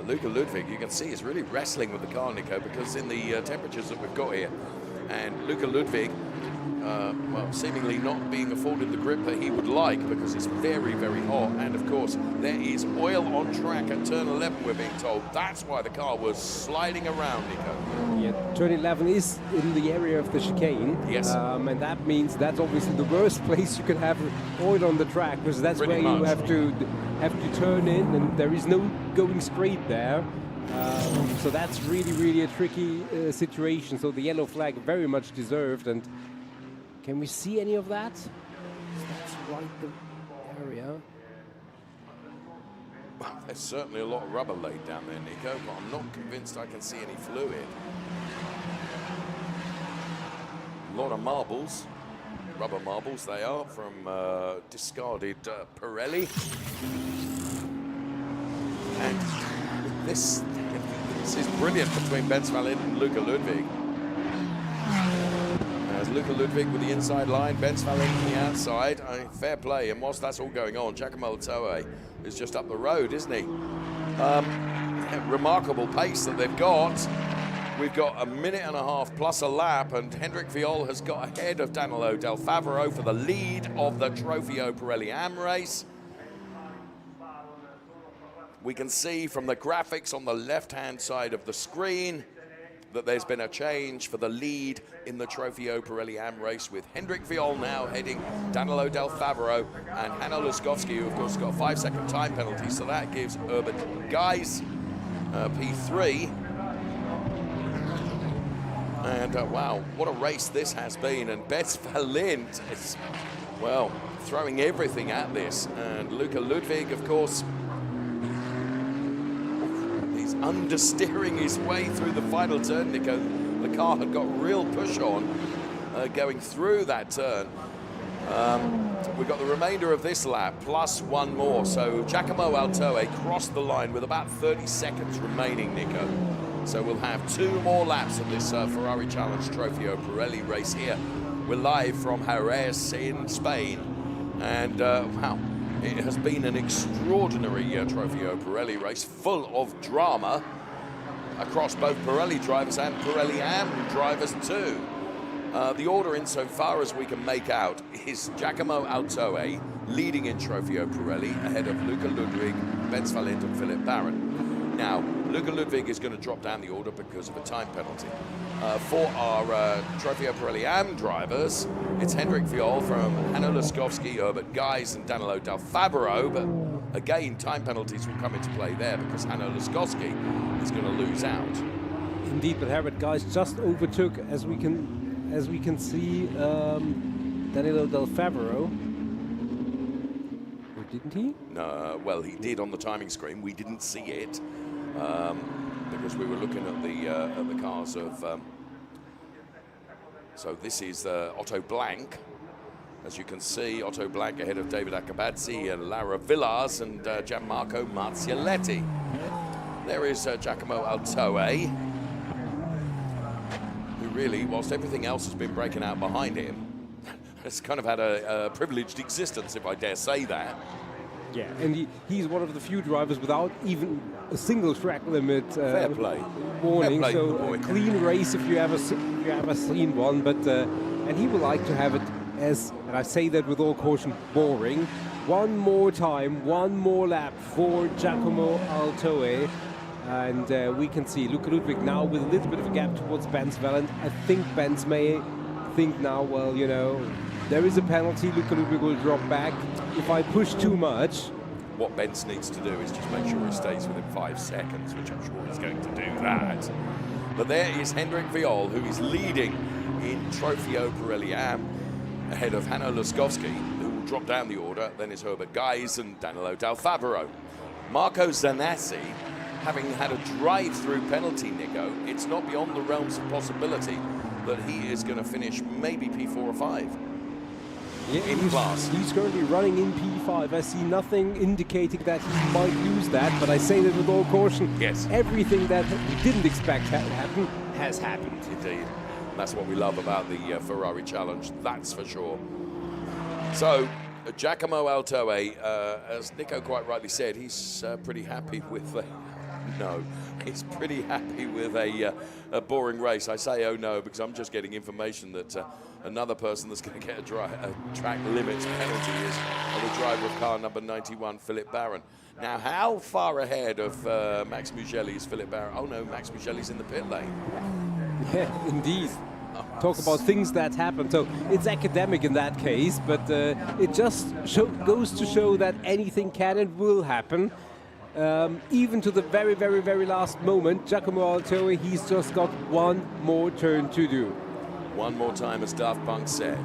Luca Ludwig, you can see, is really wrestling with the car, Nico, because in the temperatures that we've got here, and Luca Ludwig, well, seemingly not being afforded the grip that he would like because it's very hot. And of course, there is oil on track at turn 11, we're being told. That's why the car was sliding around, Nico. Yeah, turn 11 is in the area of the chicane. Yes. And that means that's obviously the worst place you can have oil on the track, because that's Pretty where you much. have to turn in, and there is no going straight there. So that's really a tricky situation. So the yellow flag very much deserved. And can we see any of that? That's right the area. Well, there's certainly a lot of rubber laid down there, Nico, but I'm not convinced I can see any fluid. A lot of marbles, rubber marbles they are, from discarded Pirelli. And this is brilliant between Ben Svalent and Luca Ludwig. As Luca Ludwig with the inside line, Ben Svalent on the outside. Fair play, and whilst that's all going on, Giacomo Altoe is just up the road, isn't he? Remarkable pace that they've got. We've got a minute and a half plus a lap, and Hendrik Viol has got ahead of Danilo Del Favaro for the lead of the Trofeo Pirelli AM race. We can see from the graphics on the left-hand side of the screen that there's been a change for the lead in the Trofeo Pirelli AM race, with Hendrik Viol now heading Danilo Del Favaro and Hanno Laskovsky, who of course got a 5-second time penalty, so that gives Herbert Geis P3. And wow, what a race this has been. And Bets Valint is, well, throwing everything at this. And Luca Ludwig, of course, he's understeering his way through the final turn, Nico. The car had got real push on going through that turn. We've got the remainder of this lap, plus one more. So Giacomo Altoe crossed the line with about 30 seconds remaining, Nico. So we'll have 2 more laps of this Ferrari Challenge Trofeo Pirelli race here. We're live from Jerez in Spain. And wow, it has been an extraordinary Trofeo Pirelli race, full of drama across both Pirelli drivers and Pirelli AM drivers too. The order, insofar as we can make out, is Giacomo Altoe leading in Trofeo Pirelli ahead of Luca Ludwig, Ben Svalent and Philip Barron. Now, Luca Ludwig is going to drop down the order because of a time penalty. For our Trofeo Pirelli Am drivers, it's Hendrik Viol from Hanno Laskowski, Herbert Geis, and Danilo Del Fabro. But again, time penalties will come into play there because Hanno Laskowski is going to lose out. Indeed, but Herbert Geis just overtook, as we can see, Danilo Del Fabro. Or didn't he? No, well, he did on the timing screen. We didn't see it because we were looking at the cars of. So this is Otto Blank. As you can see, Otto Blank ahead of David Acabazzi and Lara Villars and Gianmarco Marzialetti. There is Giacomo Altoe, who really, whilst everything else has been breaking out behind him, has kind of had a privileged existence, if I dare say that. Yeah, and he's one of the few drivers without even a single track limit Fair play. warning. Fair play, So boy. a clean race if you ever seen one. But and he would like to have it as, and I say that with all caution, boring. One more time, one more lap for Giacomo Altoe. And we can see Luca Ludwig now with a little bit of a gap towards Benz Welland. I think Benz may think now, well, you know, there is a penalty. Luca Ludwig will drop back. If I push too much. What Benz needs to do is just make sure he stays within 5 seconds, which I'm sure he's going to do that. But there is Hendrik Viol, who is leading in Trofeo Pirelli Am, ahead of Hanno Laskowski, who will drop down the order. Then is Herbert Geis and Danilo Del Fabro. Marco Zanassi, having had a drive-through penalty, Nico, it's not beyond the realms of possibility that he is going to finish maybe P4 or 5 in class. He's currently running in P5. I see nothing indicating that he might lose that, but I say that with all caution. Yes. Everything that we didn't expect to happen has happened. Indeed. That's what we love about the Ferrari Challenge, that's for sure. So, Giacomo Altoe, as Nico quite rightly said, he's pretty happy with he's pretty happy with a boring race. I say oh no because I'm just getting information that another person that's going to get a track limits penalty is the driver of car number 91, Philip Barron. Now, how far ahead of Max Mugelli is Philip Barron? Oh no, Max Mugelli's in the pit lane. Yeah, indeed. Talk about things that happen. So it's academic in that case, but it just goes to show that anything can and will happen. Even to the very, very, very last moment, Giacomo Altoe, he's just got one more turn to do. One more time, as Daft Punk said.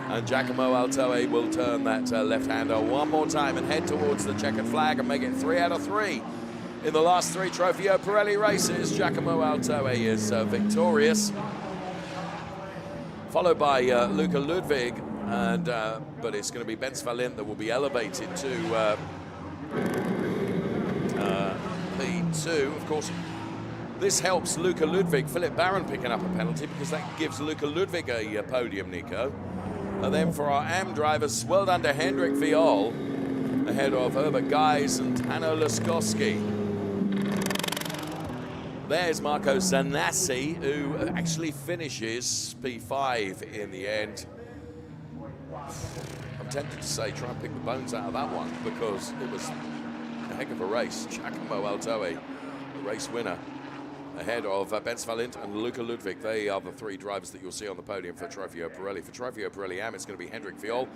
And Giacomo Altoe will turn that left-hander one more time and head towards the checkered flag and make it 3 out of 3. In the last 3 Trofeo Pirelli races, Giacomo Altoe is victorious. Followed by Luca Ludwig, and but it's going to be Benz Welland that will be elevated to P2. Of course, this helps Luca Ludwig, Philip Barron picking up a penalty because that gives Luca Ludwig a podium, Nico. And then for our AM drivers, well done to Hendrik Viol, ahead of Herbert Geis and Hanno Laskowski. There's Marco Zanassi, who actually finishes P5 in the end. I'm tempted to say try and pick the bones out of that one because it was a heck of a race. Giacomo Altoe, the race winner, ahead of Benz Welland and Luca Ludwig. They are the 3 drivers that you'll see on the podium for Trofeo Pirelli. For Trofeo Pirelli Am, it's going to be Hendrik Viol,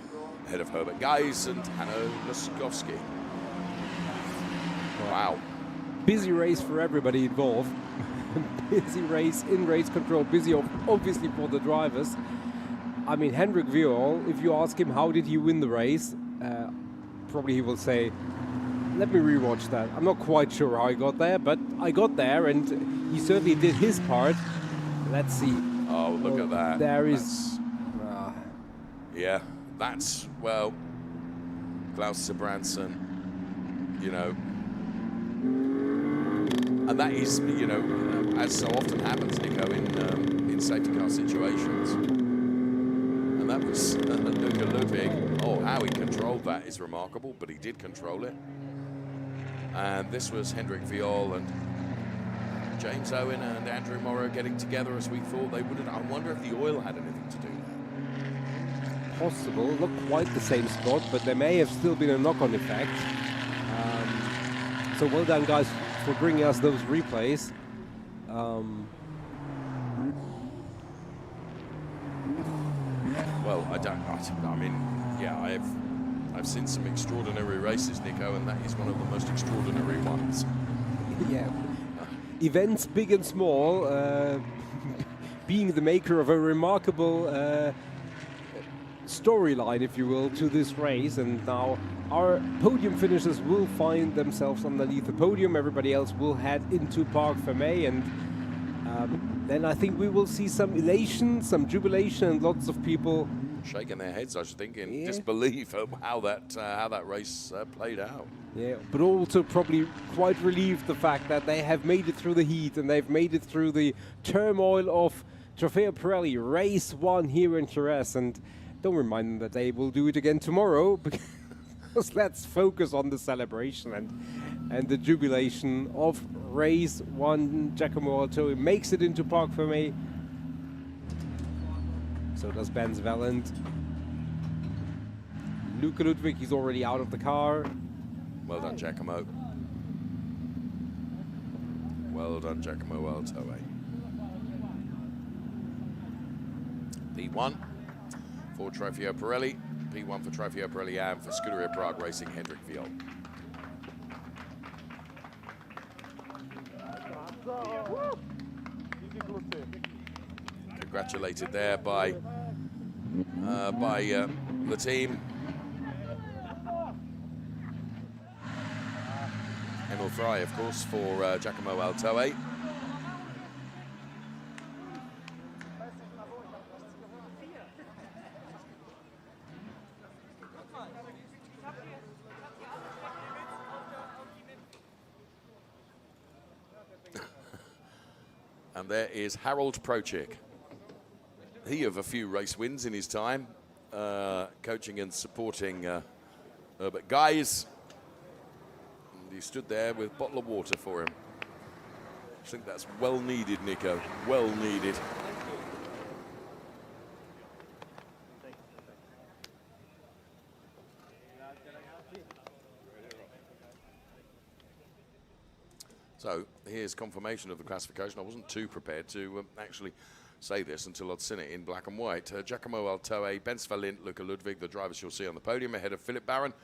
ahead of Herbert Geis and Hanno Laskowski. Wow. Busy race for everybody involved. Busy race, in race control, busy obviously for the drivers. I mean, Hendrik Viol, if you ask him how did he win the race, probably he will say, let me rewatch that. I'm not quite sure how I got there, but I got there and he certainly did his part. Let's see. Oh, look at that. There is... yeah, that's, well, Klaus Sebranson, you know. And that is, you know, as so often happens, Nico, in safety car situations. And that was Luca Ludwig. Oh, how he controlled that is remarkable, but he did control it. And this was Hendrik Viol and James Owen and Andrew Morrow getting together as we thought they would. I wonder if the oil had anything to do with that. Possible, not quite the same spot, but there may have still been a knock-on effect. So well done, guys, for bringing us those replays. Well, I mean, yeah, I've seen some extraordinary races, Nico, and that is one of the most extraordinary ones. Yeah. Events big and small, being the maker of a remarkable storyline, if you will, to this race. And now our podium finishers will find themselves underneath the podium. Everybody else will head into Parc Fermé, and then I think we will see some elation, some jubilation, and lots of people shaking their heads, I should think, in disbelief of how that race played out. Yeah, but also probably quite relieved the fact that they have made it through the heat and they've made it through the turmoil of Trofeo Pirelli race 1 here in Jerez. And don't remind them that they will do it again tomorrow, because let's focus on the celebration and the jubilation of race 1. Giacomo Altoe makes it into Parc Fermé. So does Benz Valent. Luca Ludwig, he's already out of the car. Well done, Giacomo. Well done, Giacomo Altoe. P1 for Trofeo Pirelli. P1 for Trofeo Pirelli and for Scuderia Prague Racing, Hendrik Viol. Congratulated there by the team. Emil Frey, of course, for Giacomo Altoe. And there is Harold Prochik. He of a few race wins in his time, coaching and supporting Herbert Guys. And he stood there with a bottle of water for him. I think that's well needed, Nico, well needed. So here's confirmation of the classification. I wasn't too prepared to actually say this until I'd seen it in black and white. Giacomo Altoe, Benz Valent, Luca Ludwig, the drivers you'll see on the podium, ahead of Philip Barron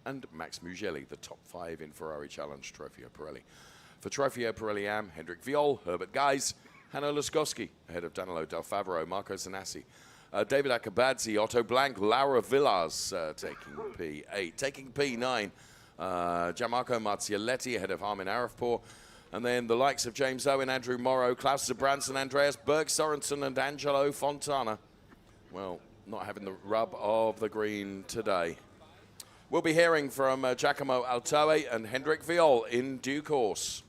and Max Mugelli, the top 5 in Ferrari Challenge Trofeo Pirelli. For Trofeo Pirelli Am, Hendrik Viol, Herbert Guys, Hanno Laskowski, ahead of Danilo Del Favero, Marco Zanassi, David Akabadze, Otto Blank, Laura Villas taking P8. Taking P9, Gianmarco Marzialetti ahead of Armin Arifpour. And then the likes of James Owen, Andrew Morrow, Klaus Zabranson, Andreas Berg Sorensen, and Angelo Fontana. Well, not having the rub of the green today. We'll be hearing from Giacomo Altoe and Hendrik Viol in due course.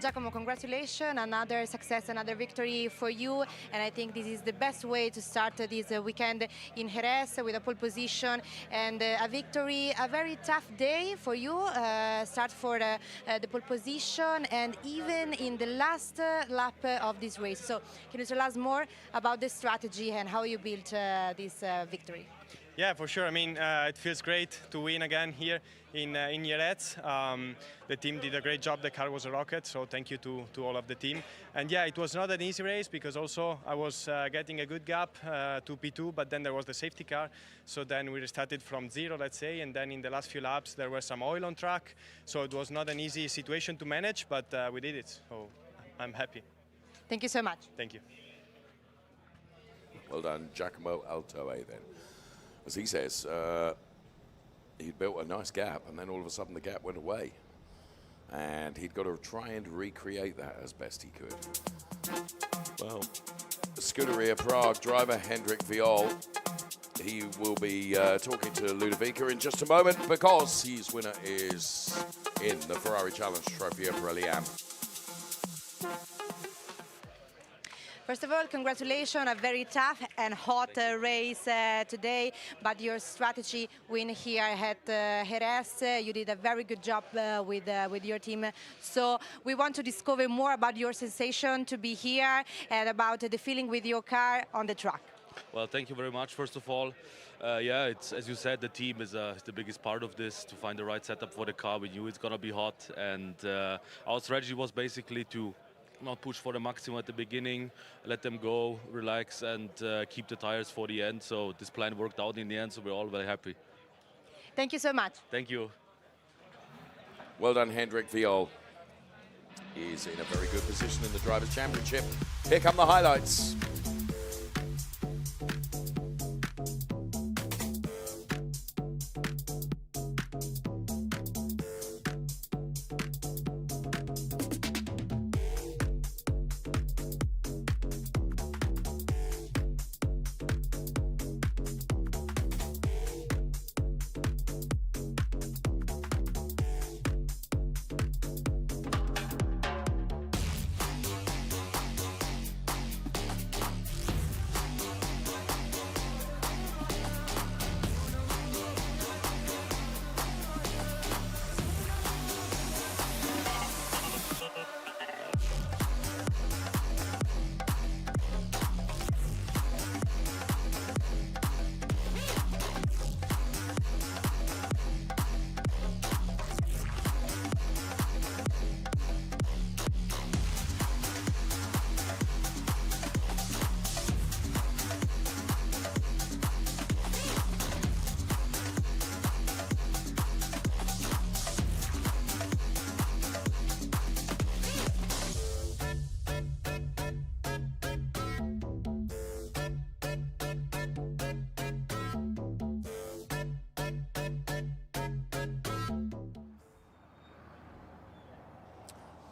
Giacomo, congratulations, another success, another victory for you, and I think this is the best way to start this weekend in Jerez with a pole position and a victory. A very tough day for you, start for the pole position and even in the last lap of this race. So can you tell us more about the strategy and how you built this victory? Yeah, for sure. I mean, it feels great to win again here in Jerez. The team did a great job. The car was a rocket, so thank you to all of the team. And yeah, it was not an easy race because also I was getting a good gap to P2, but then there was the safety car. So then we restarted from 0, let's say, and then in the last few laps there was some oil on track. So it was not an easy situation to manage, but we did it. So I'm happy. Thank you so much. Thank you. Well done, Giacomo Altoe then. As he says, he'd built a nice gap and then all of a sudden the gap went away. And he'd got to try and recreate that as best he could. Well, Scuderia Prague driver Hendrik Viol, he will be talking to Ludovica in just a moment because his winner is in the Ferrari Challenge Trofeo Pirelli Am. First of all, congratulations, a very tough and hot race today, but your strategy win here at Jerez, you did a very good job with your team. So we want to discover more about your sensation to be here and about the feeling with your car on the track. Well, thank you very much, first of all. Yeah, it's, as you said, the team is the biggest part of this, to find the right setup for the car. We knew it's going to be hot, and our strategy was basically to not push for the maximum at the beginning, let them go, relax, and keep the tires for the end. So this plan worked out in the end, so we're all very happy. Thank you so much. Thank you. Well done, Hendrik Viol. Is in a very good position in the Drivers' Championship. Here come the highlights.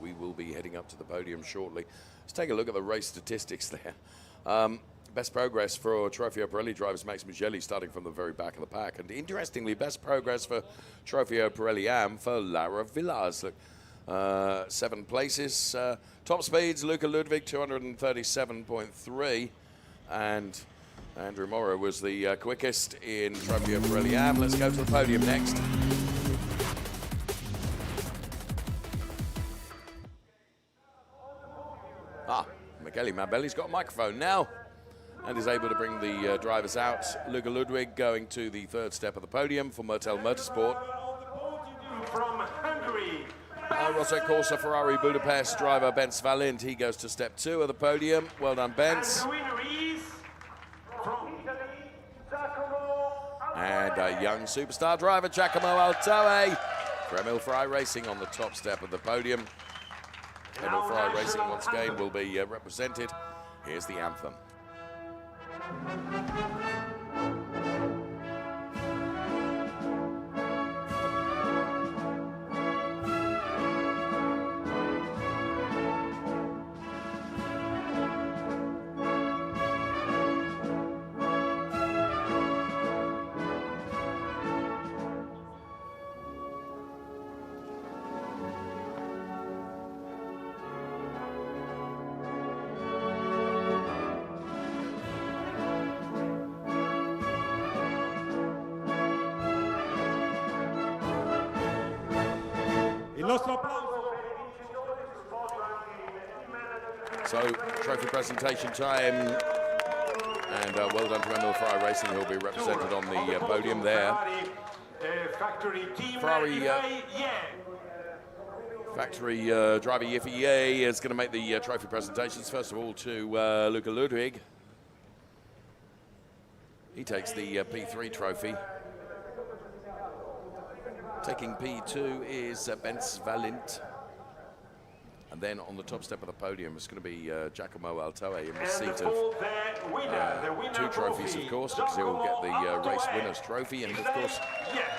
We will be heading up to the podium shortly. Let's take a look at the race statistics there. Best progress for Trofeo Pirelli drivers Max Mugelli starting from the very back of the pack. And interestingly, best progress for Trofeo Pirelli Am for Lara Villas. Look, 7 places. Top speeds, Luca Ludwig, 237.3. And Andrew Morrow was the quickest in Trofeo Pirelli Am. Let's go to the podium next. Michele Mabelli's got a microphone now and is able to bring the drivers out. Luca Ludwig going to the 3rd step of the podium for Mertel Motorsport. From Hungary. Rosso Corsa Ferrari Budapest driver Bence Valent, he goes to step 2 of the podium. Well done, Bence. And the winner is from Italy, Giacomo. And a young superstar driver, Giacomo Altoe, for Emil Frey Racing on the top step of the podium. Emil Frey Racing once again will be represented. Here's the anthem. So, trophy presentation time, and well done to Emil Frey Racing, who'll be represented on the podium there. Ferrari factory driver Yiffy Ye is going to make the trophy presentations. First of all to Luca Ludwig. He takes the P3 trophy. Taking P2 is Bence Valent. And then on the top step of the podium, it's going to be Giacomo Altoe in receipt of 2 trophies, of course, because he'll get the race winner's trophy, and of course,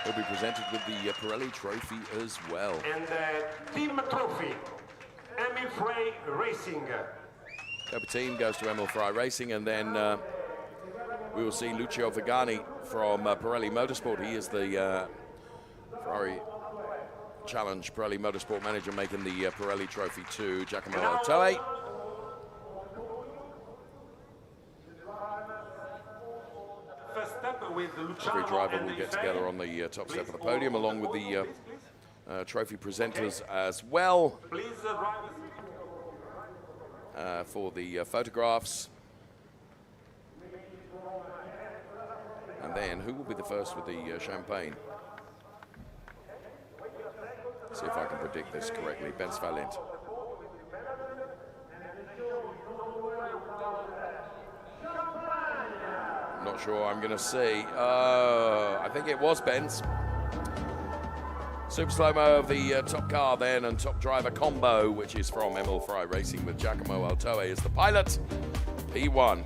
he'll be presented with the Pirelli trophy as well. And the team trophy, Emil Frey Racing. Copa team goes to Emil Frey Racing, and then we will see Lucio Vigani from Pirelli Motorsport. He is the Ferrari Challenge Pirelli Motorsport manager, making the Pirelli trophy to Giacomo Altoe. Every driver will get together on the top step of the podium, along with the trophy presenters as well, for the photographs. And then, who will be the first with the champagne? See if I can predict this correctly. Ben Valent. Not sure. I'm going to see. I think it was Ben's. Super slow-mo of the top car then, and top driver combo, which is from Emil Fry Racing with Giacomo Altoe as the pilot. P1.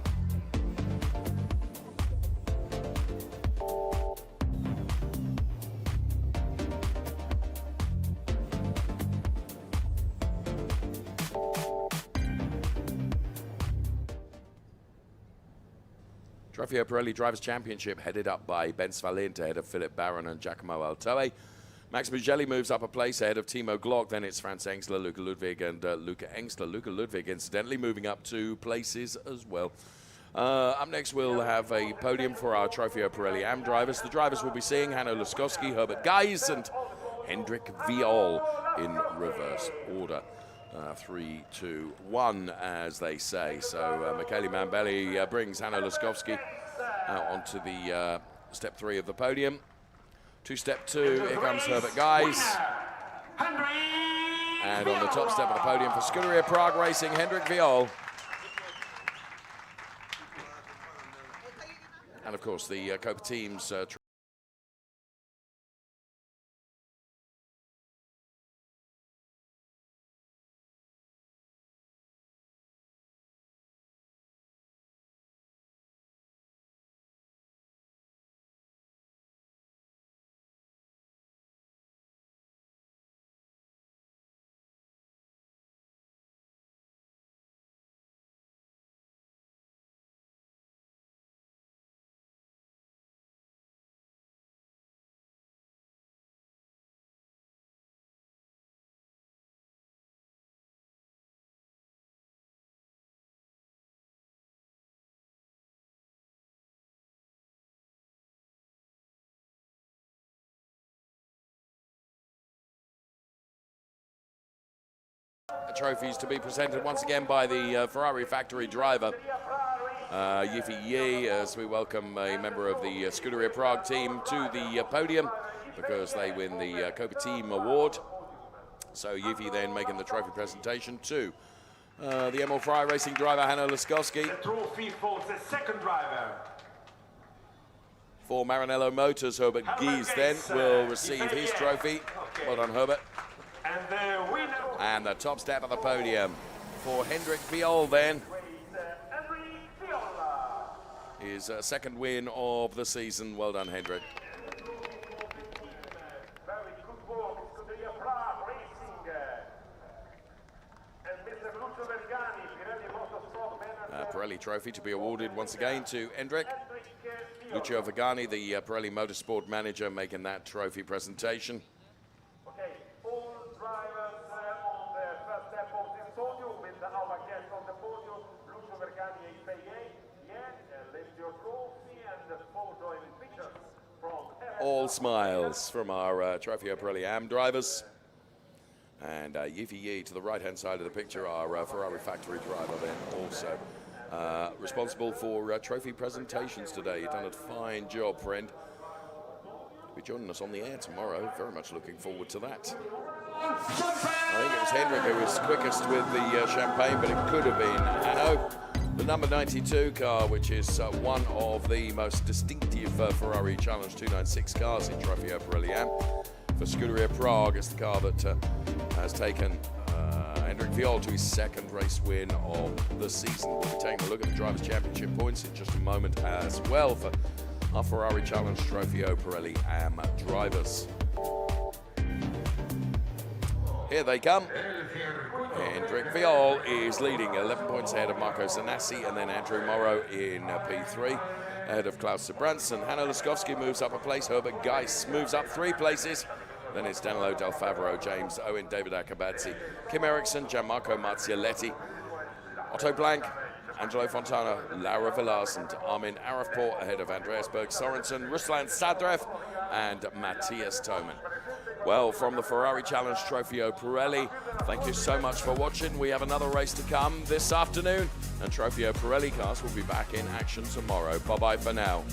Trofeo Pirelli Drivers' Championship headed up by Ben Valent ahead of Philip Barron and Giacomo Altoe. Max Mugelli moves up a place ahead of Timo Glock. Then it's Franz Engstler, Luca Ludwig, and Luca Engstler. Luca Ludwig, incidentally, moving up 2 places as well. Up next, we'll have a podium for our Trofeo Pirelli AM drivers. The drivers will be seeing Hanno Laskowski, Herbert Geis, and Hendrik Viol in reverse order. 3, 2, 1, as they say. So Michele Mambelli brings Hanno Laskowski out onto the step 3 of the podium. To step 2, here comes Herbert Geis. And on the top step of the podium for Scuderia Prague Racing, Hendrik Viol. And of course, the Copa teams trophies to be presented once again by the Ferrari factory driver, Yiffy Yi, as we welcome a member of the Scuderia Prague team to the podium because they win the Copa Team Award. So Yiffy then making the trophy presentation to the Emil Fry Racing driver, Hanno Laskowski. The trophy for the second driver. For Maranello Motors, Herbert Geis then will receive his trophy. Well done, Herbert. And the winner. And the top step of the podium for Hendrik Viol then. His second win of the season. Well done, Hendrik. Very good work, Scuderia Prague Racing. And Mr. Lucio Vergani, Pirelli Motorsport Manager. Pirelli trophy to be awarded once again to Hendrik. Lucio Vergani, the Pirelli Motorsport Manager, making that trophy presentation. Okay, all drivers on the first step of this podium with our guest on the podium, Lucio Vergani, APA. Lift your trophy and the photo and pictures from all smiles from our Trofeo Pirelli AM drivers. And Yiffy Yi to the right-hand side of the picture, our Ferrari factory driver then also. Responsible for trophy presentations today. You've done a fine job, friend. You'll be joining us on the air tomorrow. Very much looking forward to that. I think it was Hendrik who was quickest with the champagne, but it could have been Hanno. The number 92 car, which is one of the most distinctive Ferrari Challenge 296 cars in Trofeo Pirelli AM. For Scuderia Prague, it's the car that has taken Hendrik Viol to his second race win of the season. We'll be taking a look at the Drivers' Championship points in just a moment as well for our Ferrari Challenge Trofeo Pirelli AM drivers. Here they come. Hendrik Viol is leading 11 points ahead of Marco Zanassi, and then Andrew Morrow in P3 ahead of Klaus Sebranson. Hanno Laskowski moves up a place. Herbert Geis moves up 3 places. Then it's Danilo Del Favaro, James Owen, David Akabadze, Kim Eriksson, Gianmarco Marzialetti, Otto Blank, Angelo Fontana, Laura Villas, and Armin Arifport ahead of Andreas Berg Sorensen, Ruslan Sadrev, and Matthias Toman. Well, from the Ferrari Challenge Trofeo Pirelli, thank you so much for watching. We have another race to come this afternoon, and Trofeo Pirelli cars will be back in action tomorrow. Bye-bye for now.